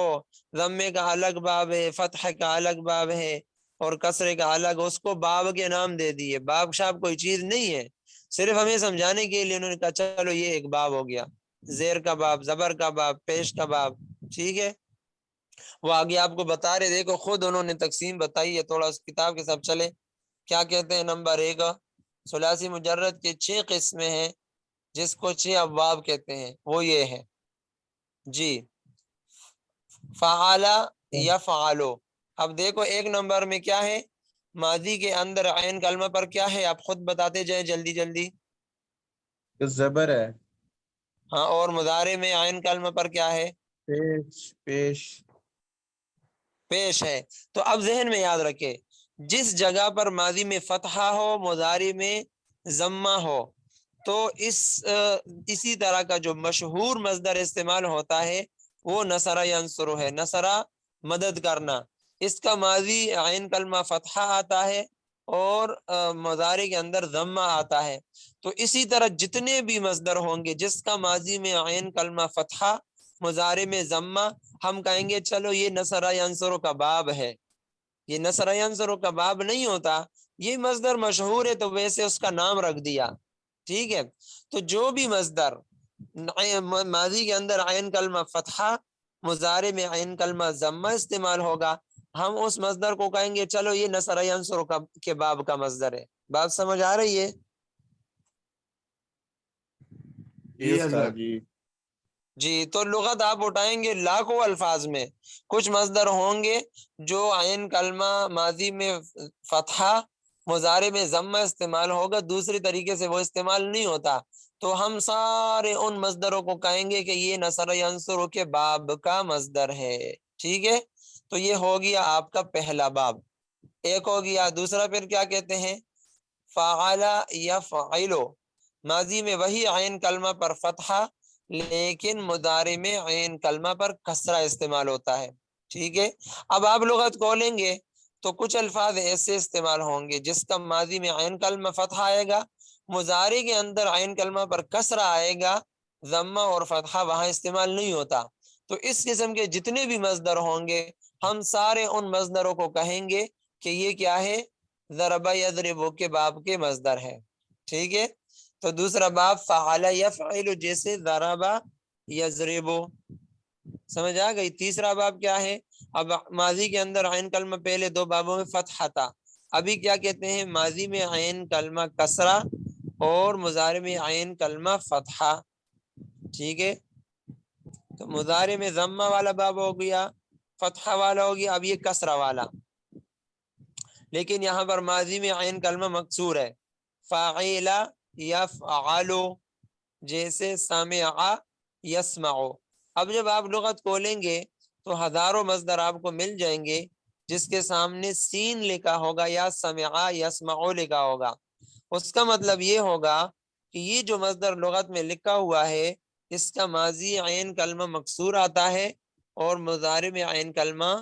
ضمے کا الگ باب ہے، فتح کا الگ باب ہے، اور کسرے کا الگ، اس کو باب کے نام دے دیے۔ باب شاب کوئی چیز نہیں ہے، صرف ہمیں سمجھانے کے لیے انہوں نے کہا چلو یہ ایک باب ہو گیا، زیر کا باب، زبر کا باب، پیش کا باب، ٹھیک ہے۔ وہ آگے آپ کو بتا رہے، دیکھو خود انہوں نے تقسیم بتائی ہے، تھوڑا اس کتاب کے ساتھ چلے۔ کیا کہتے ہیں؟ نمبر 1 ثلاثی مجرد کے 6 قسمیں ہیں، جس کو 6 ابواب کہتے ہیں، وہ یہ ہے جی، فعل یفعلو۔ اب دیکھو 1 نمبر میں کیا ہے، ماضی کے اندر عین کلمہ پر کیا ہے، آپ خود بتاتے جائیں جلدی جلدی۔ زبر ہے۔ ہاں، اور مضارع میں عین کلمہ پر کیا ہے؟ پیش پیش ہے۔ تو اب ذہن میں یاد رکھے، جس جگہ پر ماضی میں فتحہ ہو، مضارع میں ضمہ ہو، تو اسی طرح کا جو مشہور مصدر استعمال ہوتا ہے وہ نصرہ ینصر ہے، نصرہ مدد کرنا، اس کا ماضی عین کلمہ فتحہ آتا ہے اور مضارع کے اندر ضمہ آتا ہے۔ تو اسی طرح جتنے بھی مصدر ہوں گے جس کا ماضی میں عین کلمہ فتحہ مضارع میں ضمہ، ہم کہیں گے چلو یہ نصرہ ینصر کا باب ہے۔ یہ نصرہ ینصر کا باب نہیں ہوتا، یہ مصدر مشہور ہے تو ویسے اس کا نام رکھ دیا، ٹھیک ہے۔ تو جو بھی مصدر ماضی کے اندر عین کلمہ فتحہ مضارع میں عین کلمہ ضمہ استعمال ہوگا، ہم اس مصدر کو کہیں گے چلو یہ نصرہ ینصر کے باب کا مصدر ہے۔ بات سمجھ آ رہی ہے؟ جی حضرت۔ جی، تو لغت آپ اٹھائیں گے لاکھوں الفاظ میں، کچھ مصدر ہوں گے جو عین کلمہ ماضی میں فتحہ مضارع میں ضمہ استعمال ہوگا، دوسری طریقے سے وہ استعمال نہیں ہوتا، تو ہم سارے ان مصدروں کو کہیں گے کہ یہ نصرہ ینصر کے باب کا مصدر ہے، ٹھیک ہے۔ تو یہ ہو گیا آپ کا پہلا باب، ایک ہو گیا۔ دوسرا پھر کیا کہتے ہیں؟ فعل یفعل، ماضی میں وہی عین کلمہ پر فتحہ لیکن مضارع میں عین کلمہ پر کسرہ استعمال ہوتا ہے، ٹھیک ہے۔ اب آپ لغت کھولیں گے تو کچھ الفاظ ایسے استعمال ہوں گے جس کا ماضی میں عین کلمہ فتحہ آئے گا، مضارع کے اندر عین کلمہ پر کسرہ آئے گا، ضمہ اور فتحہ وہاں استعمال نہیں ہوتا۔ تو اس قسم کے جتنے بھی مصدر ہوں گے ہم سارے ان مصدروں کو کہیں گے کہ یہ کیا ہے؟ ضرب یضرب کے باب کے مصدر ہے، ٹھیک ہے۔ تو دوسرا باب فعل یفعل، جیسے ضرب یضرب، سمجھ آ گئی۔ تیسرا باب کیا ہے؟ اب ماضی کے اندر عین کلمہ پہلے دو بابوں میں فتحہ تھا، ابھی کیا کہتے ہیں؟ ماضی میں عین کلمہ کسرہ اور مضارع میں عین کلمہ فتحہ، ٹھیک ہے۔ تو مضارع میں ضمہ والا باب ہو گیا، فتحہ والا ہو گیا، اب یہ کسرہ والا، لیکن یہاں پر ماضی میں عین کلمہ مکسور ہے، فاعل یفعل، جیسے سمع یسمع۔ اب جب آپ لغت کھولیں گے تو ہزاروں مصدر آپ کو مل جائیں گے جس کے سامنے سین لکھا ہوگا یا سمع یسمع لکھا ہوگا، اس کا مطلب یہ ہوگا کہ یہ جو مصدر لغت میں لکھا ہوا ہے اس کا ماضی عین کلمہ مکسور آتا ہے اور مضارع میں عین کلمہ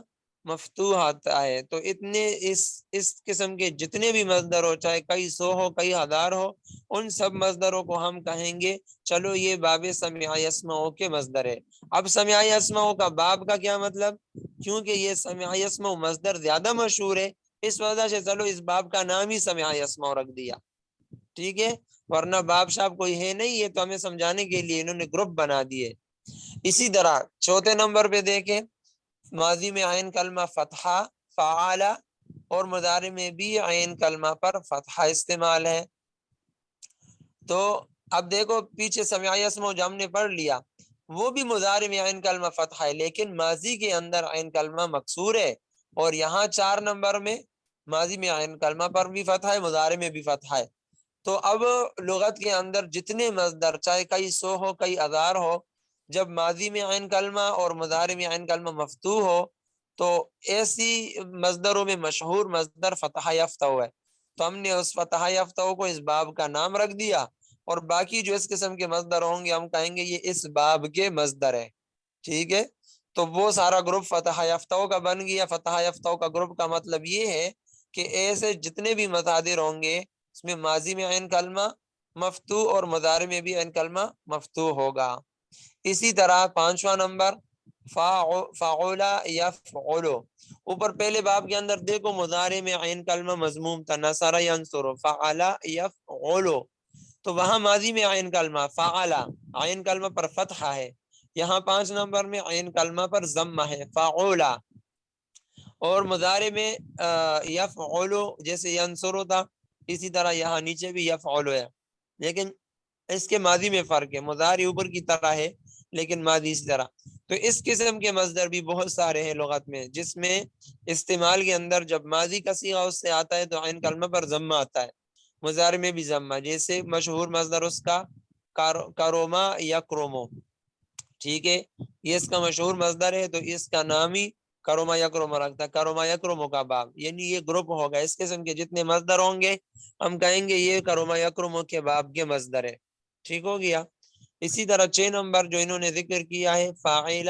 مفتوح آتا ہے۔ تو اتنے اس قسم کے جتنے بھی مصدر ہو، چاہے کئی سو ہو کئی ہزار ہو، ان سب مصدروں کو ہم کہیں گے چلو یہ باب سمع یسمع کے مصدر ہے۔ اب سمع یسمع کا باب کا کیا مطلب؟ کیونکہ یہ سمع یسمع مصدر زیادہ مشہور ہے، اس وجہ سے چلو اس باب کا نام ہی سمع یسمع رکھ دیا، ٹھیک ہے۔ ورنہ باب شاپ کوئی ہے نہیں، یہ تو ہمیں سمجھانے کے لیے انہوں نے گروپ بنا دیے۔ اسی طرح چوتھے نمبر پہ دیکھیں، ماضی میں عین کلمہ فتحہ فعال اور مضارع میں بھی عین کلمہ پر فتحہ استعمال ہے۔ تو اب دیکھو پیچھے سمع یسمع جو ہم نے پڑھ لیا وہ بھی مضارع میں عین کلمہ فتحہ ہے لیکن ماضی کے اندر عین کلمہ مکسور ہے، اور یہاں 4 نمبر میں ماضی میں عین کلمہ پر بھی فتحہ ہے، مضارع میں بھی فتحہ ہے۔ تو اب لغت کے اندر جتنے مصدر چاہے کئی سو ہو کئی ہزار ہو، جب ماضی میں عین کلمہ اور مضارع میں عین کلمہ مفتوح ہو تو ایسی مصدروں میں مشہور مصدر فتح یافتہ ہوا ہے، تو ہم نے اس فتح یافتہ کو اس باب کا نام رکھ دیا، اور باقی جو اس قسم کے مصدر ہوں گے ہم کہیں گے یہ اس باب کے مصدر ہے، ٹھیک ہے۔ تو وہ سارا گروپ فتح یافتہ کا بن گیا۔ فتح یافتہ کا گروپ کا مطلب یہ ہے کہ ایسے جتنے بھی مصادر ہوں گے اس میں ماضی میں عین کلمہ مفتوح اور مضارع میں بھی عین کلمہ مفتوح ہوگا۔ اسی طرح 5واں نمبر فعل یفعل، اوپر پہلے باب کے اندر دیکھو مضارع میں عین کلمہ مضموم تھا، نصر ینصر، فعل یفعل، تو وہاں ماضی میں عین کلمہ فعل عین کلمہ پر فتحہ ہے، یہاں 5 نمبر میں عین کلمہ پر ضمہ ہے فعل، اور مضارع میں یفعل جیسے ینصر تھا اسی طرح یہاں نیچے بھی یفعل ہے، لیکن اس کے ماضی میں فرق ہے، مضارع اوپر کی طرح ہے لیکن ماضی اسی طرح۔ تو اس قسم کے مصدر بھی بہت سارے ہیں لغت میں، جس میں استعمال کے اندر جب ماضی کا صیغہ اس سے آتا ہے تو عین کلمہ پر ضمہ آتا ہے، مضارع میں بھی ضمہ، جیسے مشہور مصدر اس کا کروما یا کرومو، ٹھیک ہے، یہ اس کا مشہور مصدر ہے تو اس کا نام ہی کروما یا کرومو رکھتا ہے، کروما یا کرومو کا باب، یعنی یہ گروپ ہوگا، اس قسم کے جتنے مصدر ہوں گے ہم کہیں گے یہ کروما یا کرومو کے باب کے مصدر ہے، ٹھیک ہو گیا۔ اسی طرح 6 نمبر جو انہوں نے ذکر کیا ہے فاعل